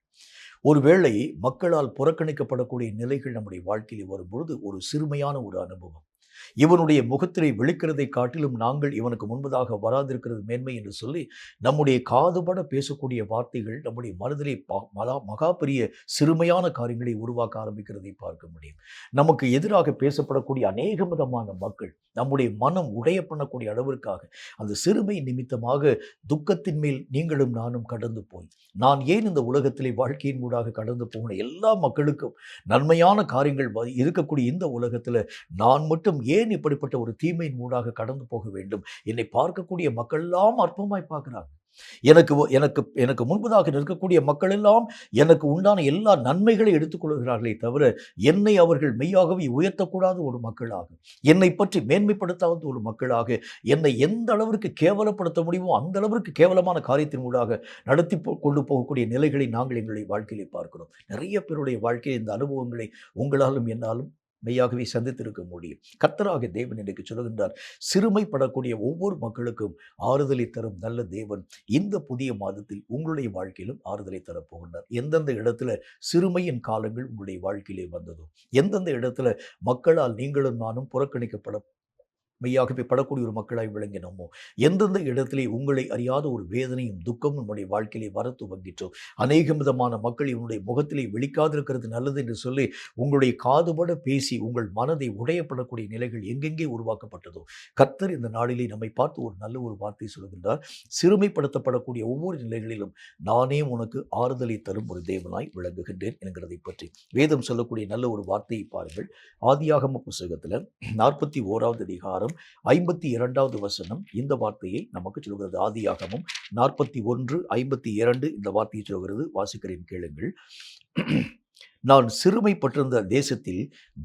ஒருவேளை மக்களால் புறக்கணிக்கப்படக்கூடிய நிலைகள் நம்முடைய வாழ்க்கையில் வரும்பொழுது ஒரு சிறுமையான ஒரு அனுபவம். இவனுடைய முகத்திலே விழிக்கிறதை காட்டிலும் நாங்கள் இவனுக்கு முன்பதாக வராதிருக்கிறது மேன்மை என்று சொல்லி நம்முடைய காதுபட பேசக்கூடிய வார்த்தைகள் நம்முடைய மனதிலே மகா பெரிய சிறுமையான காரியங்களை உருவாக்க ஆரம்பிக்கிறதை பார்க்க முடியும். நமக்கு எதிராக பேசப்படக்கூடிய அநேக விதமான மக்கள் நம்முடைய மனம் உடைய பண்ணக்கூடிய அளவிற்காக அந்த சிறுமை நிமித்தமாக துக்கத்தின் மேல் நீங்களும் நானும் கடந்து போய், நான் ஏன் இந்த உலகத்திலே வாழ்க்கையின் ஊடாக கடந்து போகணும், எல்லா மக்களுக்கும் நன்மையான காரியங்கள் இருக்கக்கூடிய இந்த உலகத்தில் நான் மட்டும் ஏன் இப்படிப்பட்ட ஒரு தீமையின் ஊடாக கடந்து போக வேண்டும்? என்னை பார்க்கக்கூடிய மக்கள் எல்லாம் அற்பமாய் பார்க்கிறாங்க. எனக்கு எனக்கு முன்பதாக நிற்கக்கூடிய மக்கள் எல்லாம் எனக்கு உண்டான எல்லா நன்மைகளை எடுத்துக்கொள்கிறார்களே தவிர என்னை அவர்கள் மெய்யாகவே உயர்த்தக்கூடாத ஒரு மக்களாக, என்னை பற்றி மேன்மைப்படுத்தாத ஒரு மக்களாக, என்னை எந்த அளவிற்கு கேவலப்படுத்த முடியுமோ அந்த அளவிற்கு கேவலமான காரியத்தின் ஊடாக நடத்தி கொண்டு போகக்கூடிய நிலைகளை நாங்கள் எங்களுடைய வாழ்க்கையிலே பார்க்கிறோம். நிறைய பேருடைய வாழ்க்கையில் இந்த அனுபவங்களை உங்களாலும் என்னாலும் மெய்யாகவே சந்தித்திருக்க முடியும். கர்த்தராகிய தேவன் இன்றைக்கு சொல்லுகின்றார், சிறுமைப்படக்கூடிய ஒவ்வொரு மக்களுக்கும் ஆறுதலை தரும் நல்ல தேவன் இந்த புதிய மாதத்தில் உங்களுடைய வாழ்க்கையிலும் ஆறுதலை தரப்போகின்றார். எந்தெந்த இடத்துல சிறுமையின் காலங்கள் உங்களுடைய வாழ்க்கையிலே வந்ததோ, எந்தெந்த இடத்துல மக்களால் நீங்களும் நானும் புறக்கணிக்கப்பட மெய்யாகவே படக்கூடிய ஒரு மக்களாய் விளங்கினோமோ, எந்தெந்த இடத்திலே உங்களை அறியாத ஒரு வேதனையும் துக்கமும் நம்முடைய வாழ்க்கையிலே வர துவங்கிற்றோ, அநேகம் விதமான மக்கள் இவனுடைய முகத்திலே வெளிக்காதிருக்கிறது நல்லது என்று சொல்லி உங்களுடைய காதுபட பேசி உங்கள் மனதை உடையப்படக்கூடிய நிலைகள் எங்கெங்கே உருவாக்கப்பட்டதோ, கர்த்தர் இந்த நாளிலே நம்மை பார்த்து ஒரு நல்ல ஒரு வார்த்தை சொல்கின்றார். சிறுமைப்படுத்தப்படக்கூடிய ஒவ்வொரு நிலைகளிலும் நானே உனக்கு ஆறுதலை தரும் ஒரு தேவனாய் விளங்குகின்றேன் என்கிறதை பற்றி வேதம் சொல்லக்கூடிய நல்ல ஒரு வார்த்தையை பாருங்கள். ஆதியாகம புத்தகத்தில் 41வது அதிகாரம் 52வது வசனம் இந்த வார்த்தையை நமக்கு சொல்கிறது. ஆதியாகமம் 41:52 இந்த வார்த்தையை சொல்கிறது. வாசிக்கிறேன், கேளுங்கள். நான் சிறுமைப்பட்டிருந்த தேசத்தில்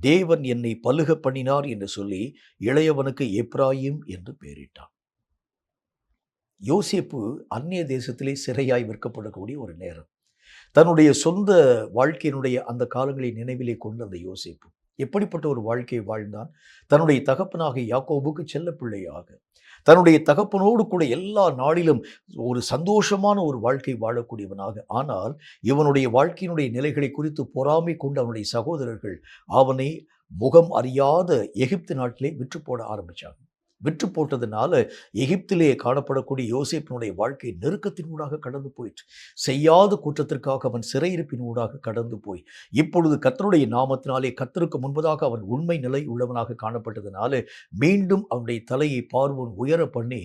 தேவன் என்னை பலுக பண்ணினார் என்று சொல்லி இளையவனுக்கு எப்ராயிம் என்று பெயரிட்டான். யோசேப்பு அந்நிய தேசத்திலே சிறையாய் விற்கப்படக்கூடிய ஒரு நேரம். தன்னுடைய சொந்த வாழ்க்கையினுடைய அந்த காலங்களை நினைவிலே கொண்டு அந்த யோசேப்பு எப்படிப்பட்ட ஒரு வாழ்க்கையை வாழ்ந்தான்? தன்னுடைய தகப்பனாக யாக்கோபுக்கு செல்ல பிள்ளையாக, தன்னுடைய தகப்பனோடு கூட எல்லா நாளிலும் ஒரு சந்தோஷமான ஒரு வாழ்க்கை வாழக்கூடியவனாக. ஆனால் இவனுடைய வாழ்க்கையினுடைய நிலைகளை குறித்து பொறாமை கொண்டு அவனுடைய சகோதரர்கள் அவனை முகம் அறியாத எகிப்து நாட்டிலே விற்று போட ஆரம்பித்தாங்க. விற்று போட்டதுனால எகிப்திலே காணப்படக்கூடிய யோசேப்பினுடைய வாழ்க்கை நெருக்கத்தினூடாக கடந்து போயிற்று. செய்யாத குற்றத்திற்காக அவன் சிறையிருப்பின் ஊடாக கடந்து போய் இப்பொழுது கர்த்தருடைய நாமத்தினாலே கர்த்தருக்கு முன்பதாக அவன் உண்மை நிலை உள்ளவனாக காணப்பட்டதுனால மீண்டும் அவனுடைய தலையை பார்வோன் உயர பண்ணி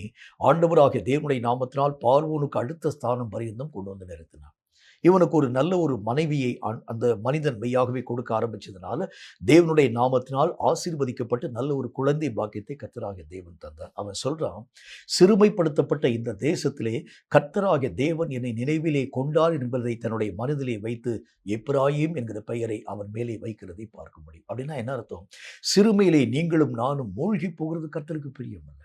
ஆண்டவராகிய தேவனுடைய நாமத்தினால் பார்வோனுக்கு அடுத்த ஸ்தானம் பரியந்தம் கொண்டு வந்து நிறுத்தினான். இவனுக்கு ஒரு நல்ல ஒரு மனைவியை அந்த மனிதன் மெய்யாகவே கொடுக்க ஆரம்பிச்சதுனால தேவனுடைய நாமத்தினால் ஆசீர்வதிக்கப்பட்டு நல்ல ஒரு குழந்தை பாக்கியத்தை கர்த்தராகிய தேவன் தந்தார். அவன் சொல்றான், சிறுமைப்படுத்தப்பட்ட இந்த தேசத்திலே கர்த்தராகிய தேவன் என்னை நினைவிலே கொண்டார் என்பதை தன்னுடைய மனதிலே வைத்து எப்ராயிம் என்கிற பெயரை அவன் மேலே வைக்கிறதை பார்க்க முடியும். அப்படின்னா என்ன அர்த்தம்? சிறுமையிலே நீங்களும் நானும் மூழ்கி போகிறது கர்த்தருக்கு பிரியமல்ல.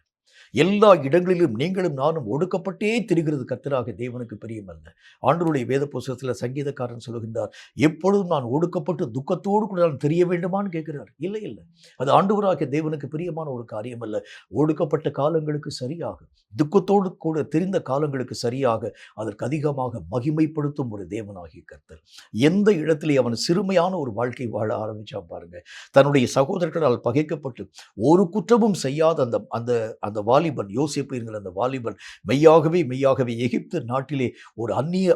எல்லா இடங்களிலும் நீங்களும் நானும் ஒடுக்கப்பட்டே திரிகிறது கர்த்தராகிய தேவனுக்கு பிரியமல்ல. ஆண்டவருடைய வேத புத்தகத்தில் சங்கீதக்காரன் சொல்கின்றார், எப்பொழுதும் நான் ஒடுக்கப்பட்டு துக்கத்தோடு கூட நான் தெரிய வேண்டுமான்னு கேட்கிறார். இல்லை இல்லை, அது ஆண்டவராகிய தேவனுக்கு பிரியமான ஒரு காரியம் அல்ல. ஒடுக்கப்பட்ட காலங்களுக்கு சரியாக, துக்கத்தோடு கூட தெரிந்த காலங்களுக்கு சரியாக அதற்கு அதிகமாக மகிமைப்படுத்தும் ஒரு தேவனாகிய கர்த்தர். எந்த இடத்திலே அவன் சிறுமையான ஒரு வாழ்க்கை வாழ ஆரம்பிச்சான் பாருங்க. தன்னுடைய சகோதரர்களால் பகைக்கப்பட்டு ஒரு குற்றமும் செய்யாத அந்த அந்த அந்த வாலிபன் யோசேப்பு என்கிற அந்த வாலிபன் மெய்யாகவே எகிப்து நாட்டிலே ஒரு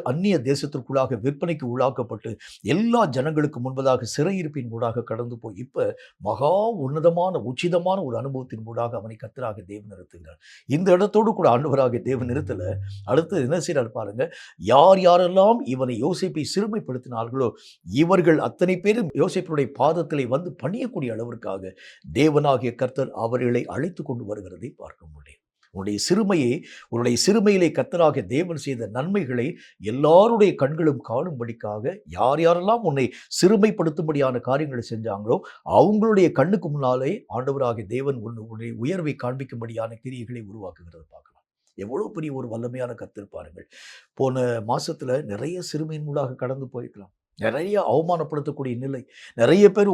அந்நிய தேசத்திற்குள்ளாக விற்பனைக்கு உள்ளாக்கப்பட்டு எல்லா ஜனங்களுக்கு முன்பதாக சிறையிருப்பின் ஊடாக கடந்து போய் இப்ப மகா உன்னதமான உச்சிதமான ஒரு அனுபவத்தின் ஊடாக அவனை கர்த்தராகிய தேவன் நிறுத்துகிறார். இந்த இடத்தோடு கூட ஆண்டவராகிய தேவன் நிறுத்தல. அடுத்து என்ன செய்றார் பாருங்க. யார் யாரெல்லாம் இவனை யோசேப்பை சிறுமைப்படுத்தினார்களோ இவர்கள் அத்தனை பேரும் யோசேப்பினுடைய பாதத்திலே வந்து பணியக்கூடிய அளவிற்காக தேவனாகிய கர்த்தர் அவர்களை அழைத்து கொண்டு வருகிறதை பார்க்க முடியும். உன்னுடைய சிறுமையிலே கர்த்தராகிய தேவன் செய்த நன்மைகளை எல்லாருடைய கண்களும் காணும்படிக்காக யார் யாரெல்லாம் உன்னை சிறுமைப்படுத்தும்படியான காரியங்களை செஞ்சாங்களோ அவங்களுடைய கண்ணுக்கு முன்னாலே ஆண்டவராகிய தேவன் உன்னுடைய உயர்வை காண்பிக்கும்படியான கிரியைகளை உருவாக்குகிறத பார்க்கலாம். எவ்வளவு பெரிய ஒரு வல்லமையான கர்த்தர் பாருங்கள். போன மாசத்துல நிறைய சிறுமையின் மூலமாக கடந்து போயிருக்கலாம். நிறைய அவமானப்படுத்தக்கூடிய நிலை, நிறைய பேர்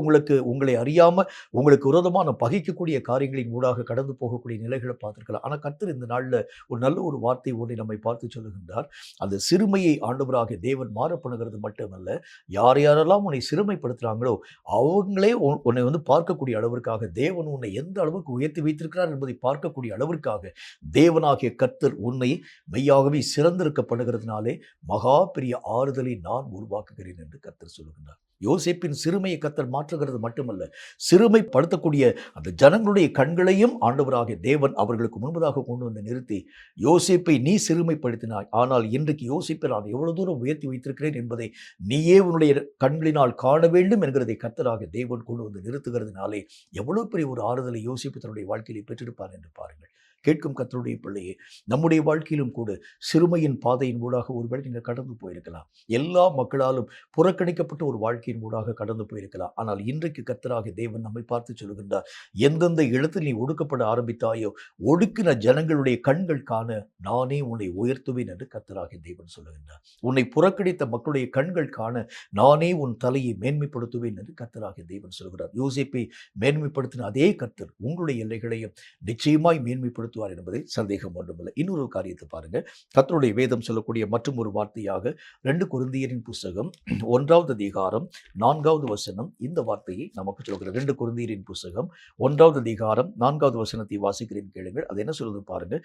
உங்களை அறியாம உங்களுக்கு விரோதமான பகைக்கக்கூடிய காரியங்களின் ஊடாக கடந்து போகக்கூடிய நிலைகளை பார்த்திருக்கலாம். ஆனால் கர்த்தர் இந்த நாளில் ஒரு நல்ல ஒரு வார்த்தை ஒன்றை நம்மை பார்த்து சொல்லுகின்றார். அந்த சிறுமையை ஆண்டவராகிய தேவன் மாற பண்ணுகிறது மட்டுமல்ல, யார் யாரெல்லாம் உன்னை சிறுமைப்படுத்துகிறாங்களோ அவங்களே உன்னை பார்க்கக்கூடிய அளவிற்காக தேவன் உன்னை எந்த அளவுக்கு உயர்த்தி வைத்திருக்கிறார் என்பதை பார்க்கக்கூடிய அளவிற்காக தேவனாகிய கர்த்தர் உன்னை மெய்யாகவே சிறந்திருக்கப்படுகிறதுனாலே மகா பெரிய ஆறுதலை நான் உருவாக்குகிறேன் என்று கர்த்தர் சொல்லுகிறார். யோசேப்பின் சிறுமையை கர்த்தர் மாற்றுகிறது மட்டுமல்ல, சிறுமைப்படுத்தக்கூடிய அந்த ஜனங்களுடைய கண்களையும் ஆண்டவராகிய தேவன் அவர்களுக்கு முன்பதாக கொண்டு வந்து நிறுத்தி, யோசேப்பை நீ சிறுமைப்படுத்தினாய், ஆனால் இன்றைக்கு யோசேப்பை நான் எவ்வளவு தூரம் உயர்த்தி வைத்திருக்கிறேன் என்பதை நீயே உன்னுடைய கண்களினால் காண வேண்டும் என்கிறதை கர்த்தராகிய தேவன் கொண்டு வந்து நிறுத்துகிறதுனாலே எவ்வளவு பெரிய ஒரு ஆறுதலை யோசேப்பு தன்னுடைய வாழ்க்கையிலே பெற்றிருப்பார் என்று பாருங்கள். கேட்கும் கர்த்தருடைய பிள்ளையே, நம்முடைய வாழ்க்கையிலும் கூட சிறுமையின் பாதையின் ஊடாக ஒருவேளை நீங்கள் கடந்து போயிருக்கலாம். எல்லா மக்களாலும் புறக்கணிக்கப்பட்ட ஒரு வாழ்க்கையின் ஊடாக கடந்து போயிருக்கலாம். ஆனால் இன்றைக்கு கர்த்தராகிய தேவன் நம்மை பார்த்து சொல்கின்றார், எந்தெந்த இடத்தில் நீ ஒடுக்கப்பட ஆரம்பித்தாயோ, ஒடுக்கின ஜனங்களுடைய கண்கள் காண நானே உன்னை உயர்த்துவேன் என்று கர்த்தராகிய தேவன் சொல்லுகின்றார். உன்னை புறக்கணித்த மக்களுடைய கண்கள் காண நானே உன் தலையை மேன்மைப்படுத்துவேன் என்று கர்த்தராகிய தேவன் சொல்கிறார். யோசேப்பை மேன்மைப்படுத்தின அதே கர்த்தர் உங்களுடைய எல்லைகளையும் நிச்சயமாய் மேன்மைப்படுத்துவார் என்பதை சந்தேகம் ஒன்றுமில்லை. இன்னொரு காரியத்தை பாருங்க, கர்த்தருடைய வேதம் சொல்லக்கூடிய மற்றும் ஒரு வார்த்தையாக 2 கொரிந்தியரின் புஸ்தகம் 1வது அதிகாரம் 4வது வசனம் இந்த வார்த்தையை நமக்கு சொல்கிறது. 2 கொரிந்தியரின் புஸ்தகம் 1வது அதிகாரம் 4வது வசனத்தை வாசிக்கிறேன், கேளுங்கள். அது என்ன சொல்லுது பாருங்க.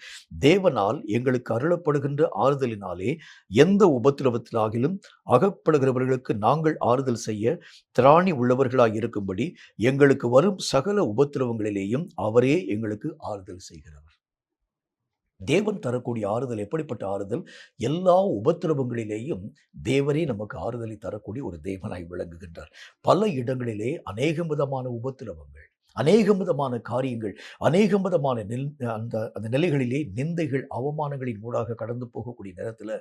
தேவனால் எங்களுக்கு அருளப்படுகின்ற ஆறுதலினாலே எந்த உபத்திரவத்திலாகிலும் அகப்படுகிறவர்களுக்கு நாங்கள் ஆறுதல் செய்ய திராணி உள்ளவர்களாய் இருக்கும்படி எங்களுக்கு வரும் சகல உபத்திரவங்களிலேயும் அவரே எங்களுக்கு ஆறுதல் செய்கிறவர். தேவன் தரக்கூடிய ஆறுதல் எப்படிப்பட்ட ஆறுதல்? எல்லா உபத்திரவங்களிலேயும் தேவனே நமக்கு ஆறுதலை தரக்கூடிய ஒரு தேவனாய் விளங்குகின்றார். பல இடங்களிலே அநேகம் விதமான உபத்திரவங்கள், அநேகம் விதமான காரியங்கள், அநேகம் விதமான அந்த அந்த நிலைகளிலே நிந்தைகள், அவமானங்களின் ஊடாக கடந்து போகக்கூடிய நேரத்தில்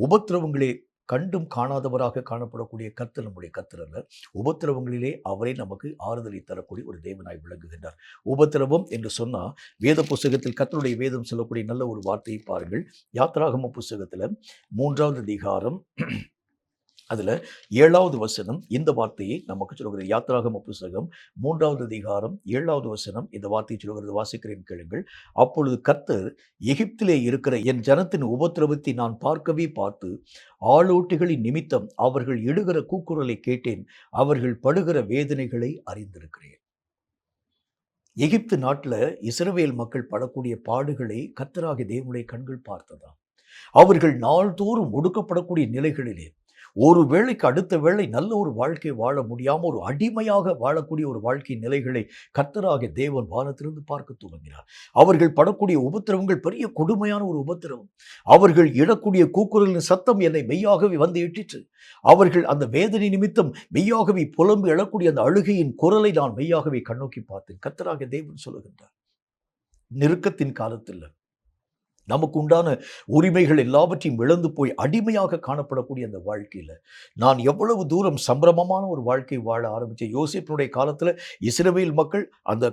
உபத்திரவங்களே கண்டும் காணாதவராக காணப்படக்கூடிய கர்த்தர் நம்முடைய கர்த்தர் அல்ல. உபத்திரவங்களிலே அவரே நமக்கு ஆறுதலை தரக்கூடிய ஒரு தேவனாய் விளங்குகின்றார். உபத்திரவம் என்று சொன்னால் வேத புஸ்தகத்தில் கர்த்தருடைய வேதம் சொல்லக்கூடிய நல்ல ஒரு வார்த்தையை பாருங்கள். யாத்திராகம புஸ்தகத்தில் 3வது அதிகாரம் அதில் 7வது வசனம் இந்த வார்த்தையை நமக்கு சொல்கிறது. யாத்திராகம புஸ்தகம் 3வது அதிகாரம் 7வது வசனம் இந்த வார்த்தையை சொல்கிறது. வாசிக்கிறேன், கேளுங்கள். அப்பொழுது கர்த்தர், எகிப்திலே இருக்கிற என் ஜனத்தின் உபத்திரவத்தை நான் பார்க்கவே பார்த்து ஆளோட்டிகளின் நிமித்தம் அவர்கள் இடுகிற கூக்குரலை கேட்டேன், அவர்கள் படுகிற வேதனைகளை அறிந்திருக்கிறேன். எகிப்து நாட்டில் இஸ்ரவேல் மக்கள் படக்கூடிய பாடுகளை கர்த்தராகிய தேவனுடைய கண்கள் பார்த்ததாம். அவர்கள் நாள்தோறும் ஒடுக்கப்படக்கூடிய நிலைகளிலே ஒரு வேளைக்கு அடுத்த வேளை நல்ல ஒரு வாழ்க்கை வாழ முடியாமல் ஒரு அடிமையாக வாழக்கூடிய ஒரு வாழ்க்கை நிலைகளை கர்த்தராகிய தேவன் வானத்திலிருந்து பார்க்க துவங்கினார். அவர்கள் படக்கூடிய உபத்திரவங்கள் பெரிய கொடுமையான ஒரு உபத்திரவம். அவர்கள் இடக்கூடிய கூக்குரலின் சத்தம் என்னை மெய்யாகவே வந்து எட்டிற்று. அவர்கள் அந்த வேதனை நிமித்தம் மெய்யாகவே புலம்பு எழக்கூடிய அந்த அழுகையின் குரலை நான் மெய்யாகவே கண்ணோக்கி பார்த்தேன். கர்த்தராகிய தேவன் சொல்லுகின்றார், நெருக்கத்தின் காலத்தில் நமக்கு உண்டான உரிமைகள் எல்லாவற்றையும் இழந்து போய் அடிமையாக காணப்படக்கூடிய அந்த வாழ்க்கையில் நான் எவ்வளவு தூரம் சம்பிரமமான ஒரு வாழ்க்கை வாழ ஆரம்பித்தேன். யோசேப்பினுடைய காலத்தில் இஸ்ரவேல் மக்கள் அந்த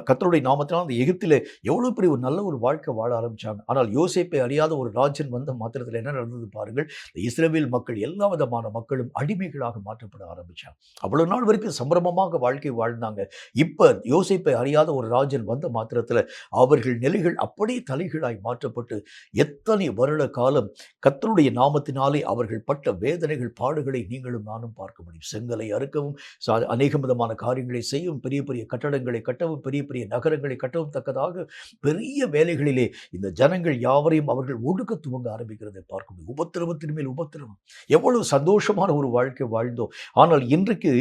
கர்த்தருடைய நாமத்தினால் அந்த எகிப்தில் எவ்வளோ பெரிய ஒரு நல்ல ஒரு வாழ்க்கை வாழ ஆரம்பித்தாங்க. ஆனால் யோசேப்பை அறியாத ஒரு ராஜன் வந்த மாத்திரத்தில் என்ன நடந்தது பாருங்கள். இஸ்ரவேல் மக்கள் எல்லா விதமான மக்களும் அடிமைகளாக மாற்றப்பட ஆரம்பித்தாங்க. அவ்வளோ நாள் வரைக்கும் சம்பிரமமாக வாழ்க்கை வாழ்ந்தாங்க. இப்போ யோசேப்பை அறியாத ஒரு ராஜன் வந்த மாத்திரத்தில் அவர்கள் நிலைகள் அப்படியே தலைகீழாய் மாற்றப்பட்டு எத்தனை வருட காலம் கர்த்தருடைய நாமத்தினாலே அவர்கள் பட்ட வேதனைகள், பாடுகளை நீங்களும் நானும் பார்க்க முடியும். செங்கலை அறுக்கவும், அநேக விதமான காரியங்களை செய்யவும், பெரிய பெரிய கட்டடங்களை கட்டவும், பெரிய பெரிய நகரங்களை கட்டவும் தக்கதாக பெரிய வேலைகளிலே இந்த ஜனங்கள் யாவரையும் அவர்கள் ஒடுக்க துவங்க ஆரம்பிக்கிறதை பார்க்க முடியும். உபத்திரவத்தின் மேல் உபத்திரவம். எவ்வளவு சந்தோஷமான ஒரு வாழ்க்கை வாழ்ந்தோம். ஆனால் இன்றைக்கு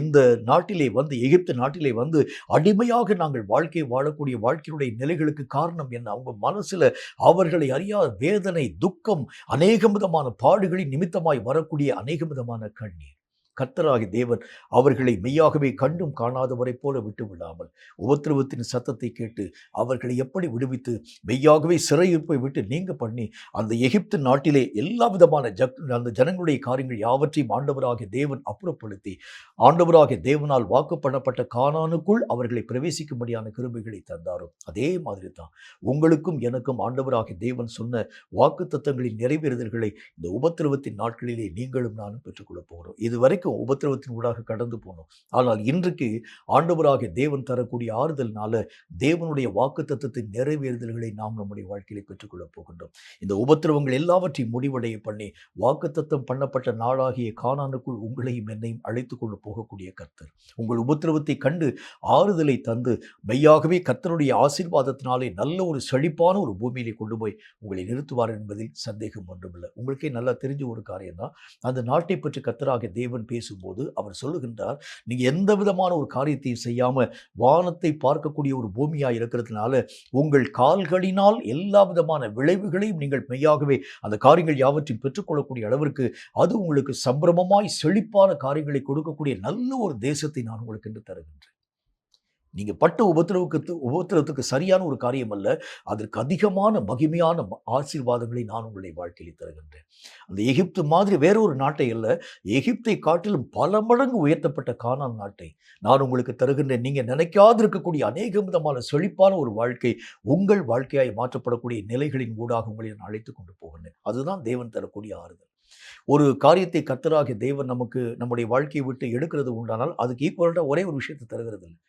இந்த நாட்டிலே வந்து, எகிப்து நாட்டிலே வந்து அடிமையாக நாங்கள் வாழ்க்கை வாழக்கூடிய வாழ்க்கையுடைய நிலைகளுக்கு காரணம் என்ன? அவங்க மனசுல அவர்களை அறியாத வேதனை, துக்கம், அநேக விதமான பாடுகளின் நிமித்தமாய் வரக்கூடிய அநேக விதமான கண்ணீர். கர்த்தராகிய தேவன் அவர்களை மெய்யாகவே கண்டும் காணாதவரை போல விட்டு விடாமல் உபத்திரவத்தின் சத்தத்தை கேட்டு அவர்களை எப்படி விடுவித்து மெய்யாகவே சிறையிருப்பை விட்டு நீங்க பண்ணி அந்த எகிப்து நாட்டிலே எல்லா விதமான அந்த ஜனங்களுடைய காரியங்கள் யாவற்றையும் ஆண்டவராகிய தேவன் அப்புறப்படுத்தி ஆண்டவராகிய தேவனால் வாக்கு பண்ணப்பட்ட கானானுக்குள் அவர்களை பிரவேசிக்கும்படியான கிருபைகளை தந்தாரோ அதே மாதிரி தான் உங்களுக்கும் எனக்கும் ஆண்டவராகிய தேவன் சொன்ன வாக்கு தத்தங்களின் நிறைவேறுதல்களை இந்த உபத்திரவத்தின் நாட்களிலே நீங்களும் நானும் பெற்றுக்கொள்ளப் போகிறோம். இதுவரைக்கும் உபத்திரவத்தின் ஊடாக கடந்து போனோம். ஆனால் இன்றைக்கு ஆண்டவராகிய தேவன் தரக்கூடிய ஆறுதல்னால தேவனுடைய வாக்கு தத்தத்தின் நிறைவேறுதல்களை நாம் நம்முடைய வாழ்க்கையில பெற்றுக்கொள்ளப் போகின்றோம். இந்த உபத்திரவங்கள் எல்லாவற்றையும் முடிவடைய பண்ணி வாக்கு தத்தம் பண்ணப்பட்ட நாளாகிய கானானுக்குள் உங்களையும் என்னையும் அழைத்துக் கொண்டு போகக்கூடிய கர்த்தர் உங்கள் உபத்திரவத்தை கண்டு ஆறுதலை தந்து மெய்யாகவே கர்த்தருடைய ஆசீர்வாதத்தினாலே நல்ல ஒரு செழிப்பான ஒரு பூமியிலே கொண்டு போய் உங்களை நிறுத்துவார் என்பதில் சந்தேகம் ஒன்றுமில்லை. உங்களுக்கே நல்லா தெரிஞ்ச ஒரு காரியம் தான். அந்த நாட்டை பற்றி கர்த்தராகிய தேவன் பேசும்போது அவர் சொல்லுகின்றார், நீங்க எந்த விதமான ஒரு காரியத்தையும் செய்யாம வானத்தை பார்க்கக்கூடிய ஒரு பூமியாய் இருக்கிறதுனால உங்கள் கால்களினால் எல்லா விதமான விளைவுகளையும் நீங்கள் மெய்யாகவே அந்த காரியங்கள் யாவற்றையும் பெற்றுக்கொள்ளக்கூடிய அளவிற்கு அது உங்களுக்கு சம்பிரமமாய் செழிப்பான காரியங்களை கொடுக்கக்கூடிய நல்ல ஒரு தேசத்தை நான் உங்களுக்கு என்று தருகின்றேன். நீங்க பட்ட உபத்திரவத்துக்கு சரியான ஒரு காரியம் அல்ல. அதற்கு அதிகமான மகிமையான ஆசீர்வாதங்களை நான் உங்களுடைய வாழ்க்கையிலே தருகின்றேன். அந்த எகிப்து மாதிரி வேற ஒரு நாட்டை அல்ல, எகிப்தை காட்டிலும் பல மடங்கு உயர்த்தப்பட்ட கானான் நாட்டை நான் உங்களுக்கு தருகின்றேன். நீங்க நினைக்காது இருக்கக்கூடிய அநேக விதமான செழிப்பான ஒரு வாழ்க்கை உங்கள் வாழ்க்கையாய் மாற்றப்படக்கூடிய நிலைகளின் ஊடாக உங்களை நான் அழைத்துக் கொண்டு போகின்றேன். அதுதான் தேவன் தரக்கூடிய ஆறுதல். ஒரு காரியத்தை கர்த்தராகிய தேவன் நமக்கு நம்முடைய வாழ்க்கையை விட்டு எடுக்கிறது உண்டானால் அதுக்கு ஈக்குவலா ஒரே ஒரு விஷயத்தை தருகிறது இல்லை.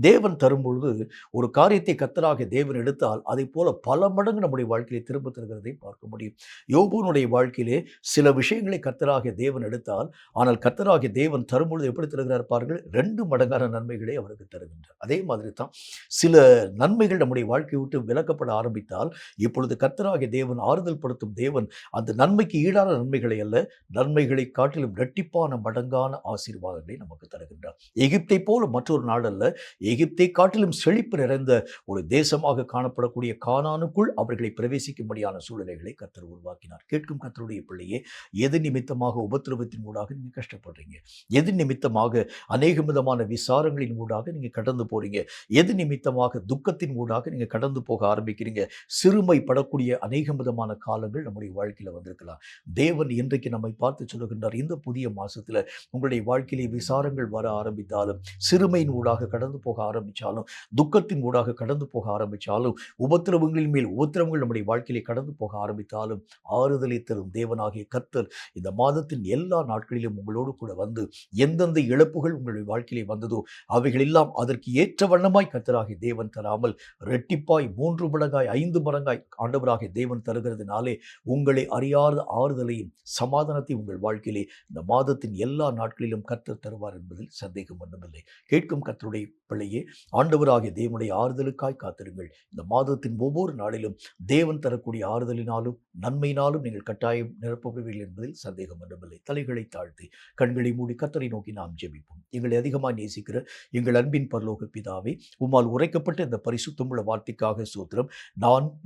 தேவன் தரும்பொழுது ஒரு காரியத்தை கர்த்தராகிய தேவன் எடுத்தால் அதை போல பல மடங்கு நம்முடைய வாழ்க்கையை திரும்ப தருகிறதை பார்க்க முடியும். யோபுனுடைய வாழ்க்கையிலே சில விஷயங்களை கர்த்தராகிய தேவன் எடுத்தால், ஆனால் கர்த்தராகிய தேவன் தரும்பொழுது எப்படி தருகிறார் பாருங்கள், 2 மடங்கான நன்மைகளை அவருக்கு தருகின்றார். அதே மாதிரி தான் சில நன்மைகள் நம்முடைய வாழ்க்கையை விட்டு விலக்கப்பட ஆரம்பித்தால், இப்பொழுது கர்த்தராகிய தேவன் ஆறுதல் படுத்தும் தேவன் அந்த நன்மைக்கு ஈடான நன்மைகளை அல்ல, நன்மைகளை காட்டிலும் இரட்டிப்பான மடங்கான ஆசீர்வாதங்களை நமக்கு தருகின்றார். எகிப்தை போல மற்றொரு நாடு அல்ல, எகிப்தை காட்டிலும் செழிப்பு நிறைந்த ஒரு தேசமாக காணப்படக்கூடிய கானானுக்குள் அவர்களை பிரவேசிக்கும்படியான சூழ்நிலைகளை கர்த்தர் உருவாக்கினார். கேட்கும் கர்த்தருடைய பிள்ளையே, எது நிமித்தமாக உபத்திரவத்தின் ஊடாக நீங்க கஷ்டப்படுறீங்க? எது நிமித்தமாக அநேக விதமான விசாரங்களின் ஊடாக நீங்க கடந்து போறீங்க? எது நிமித்தமாக துக்கத்தின் ஊடாக நீங்க கடந்து போக ஆரம்பிக்கிறீங்க? சிறுமைப்படக்கூடிய அநேக விதமான காலங்கள் நம்முடைய வாழ்க்கையில வந்திருக்கலாம். தேவன் இன்றைக்கு நம்மை பார்த்து சொல்லுகின்றார், இந்த புதிய மாசத்துல உங்களுடைய வாழ்க்கையிலே விசாரங்கள் வர ஆரம்பித்தாலும், சிறுமையின் ஊடாக கடந்து போக ஆரம்பிச்சாலும், துக்கத்தின் ஊடாக கடந்து போக ஆரம்பிச்சாலும், உபத்திரவங்களின் மேல் உபத்திரவங்கள் நம்முடைய வாழ்க்கையிலே கடந்து போக ஆரம்பித்தாலும், ஆறுதலை தரும் தேவனாகிய கர்த்தர் இந்த மாதத்தின் எல்லா நாட்களிலும் உங்களோடு கூட வந்து எந்தெந்த இழப்புகள் உங்களுடைய வாழ்க்கையிலே வந்ததோ அவைகளெல்லாம் அதற்கு ஏற்ற வண்ணமாய் கர்த்தராகிய தேவன் தராமல் இரட்டிப்பாய் 3 மடங்காய் 5 மடங்காய் ஆண்டவராகிய தேவன் தருகிறதுனாலே உங்களை அறியாத ஆறுதலையும் சமாதானத்தை உங்கள் வாழ்க்கையிலே இந்த மாதத்தின் எல்லா நாட்களிலும் கர்த்தர் தருவார் என்பதில் சந்தேகம் ஒன்றுமில்லை. கேட்கும் கர்த்தருடைய பிள்ளையே, ஆண்டவராகிய தேவனுடைய ஆறுதலுக்காய் காத்திருங்கள். இந்த மாதத்தின் ஒவ்வொரு நாளிலும் தேவன் தரக்கூடிய ஆறுதலினாலும் நன்மையினாலும் நீங்கள் கட்டாயம் நிரப்பப்படுவீர்கள் என்பதில் சந்தேகம் ஒன்றுமில்லை. தலைகளை தாழ்த்தி கண்களை மூடி கர்த்தரை நோக்கி நாம் ஜெபிப்போம். எங்களை அதிகமாக நேசிக்கிற எங்கள் அன்பின் பரலோக பிதாவே, உம்மால் உரைக்கப்பட்ட இந்த பரிசுத்தமுள்ள வார்த்தைக்காக ஸ்தோத்திரம்.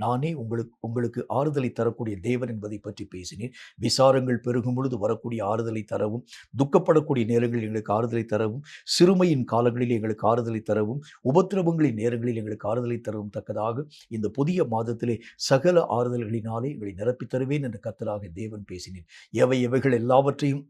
நானே உங்களுக்கு ஆறுதலை தரக்கூடிய தேவன் என்பதை பற்றி பேசினேன். விசாரங்கள் பெருகும் பொழுது வரக்கூடிய ஆறுதலை தரவும், துக்கப்படக்கூடிய நேரங்களில் எங்களுக்கு ஆறுதலை தரவும், சிறுமையின் காலங்களில் எங்களுக்கு ஆறுதலை தரவும், உபத்திரவங்களின் நேரங்களில் எங்களுக்கு ஆறுதலை தரவும் தக்கதாக இந்த புதிய மாதத்திலே சகல ஆறுதல்களினாலே எங்களை நிரப்பித் தருவேன் என்று கர்த்தராகிய தேவன் பேசினேன். எவைகள் எல்லாவற்றையும்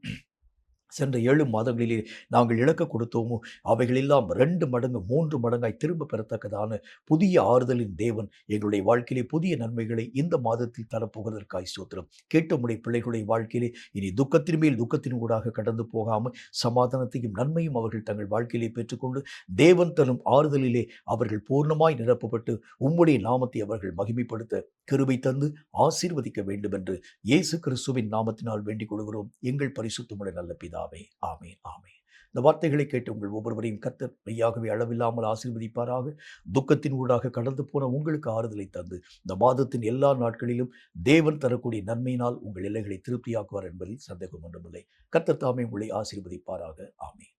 சென்ற 7 மாதங்களிலே நாங்கள் இழக்க கொடுத்தோமோ அவைகளெல்லாம் 2 மடங்கு 3 மடங்காய் திரும்ப பெறத்தக்கதான புதிய ஆறுதலின் தேவன் எங்களுடைய வாழ்க்கையிலே புதிய நன்மைகளை இந்த மாதத்தில் தரப்போவதற்காய் ஸ்தோத்திரம். கேட்ட உம்முடைய பிள்ளைகளுடைய வாழ்க்கையிலே இனி துக்கத்தின் மேல் துக்கத்தின் ஊடாக கடந்து போகாமல் சமாதானத்தையும் நன்மையும் அவர்கள் தங்கள் வாழ்க்கையிலே பெற்றுக்கொண்டு தேவன் தரும் ஆறுதலிலே அவர்கள் பூர்ணமாய் நிரப்பப்பட்டு உம்முடைய நாமத்தை அவர்கள் மகிமைப்படுத்த கிருபை தந்து ஆசீர்வதிக்க வேண்டும் என்று இயேசு கிறிஸ்துவின் நாமத்தினால் வேண்டிக் கொள்கிறோம் எங்கள் பரிசுத்தமுள்ள நல்ல பிதாவே. ஆமென், ஆமென். இந்த வார்த்தைகளை கேட்டு உங்கள் ஒவ்வொருவரையும் கர்த்தர் மெய்யாகவே அளவில்லாமல் ஆசீர்வதிப்பாராக. துக்கத்தின் ஊடாக கடந்து போன உங்களுக்கு ஆறுதலை தந்து இந்த மாதத்தின் எல்லா நாட்களிலும் தேவன் தரக்கூடிய நன்மையினால் உங்கள் எல்லைகளை திருப்தியாக்குவார் என்பதில் சந்தேகம் ஒன்றுமில்லை. கர்த்தர் தாமே உங்களை ஆசீர்வதிப்பாராக. ஆமென்.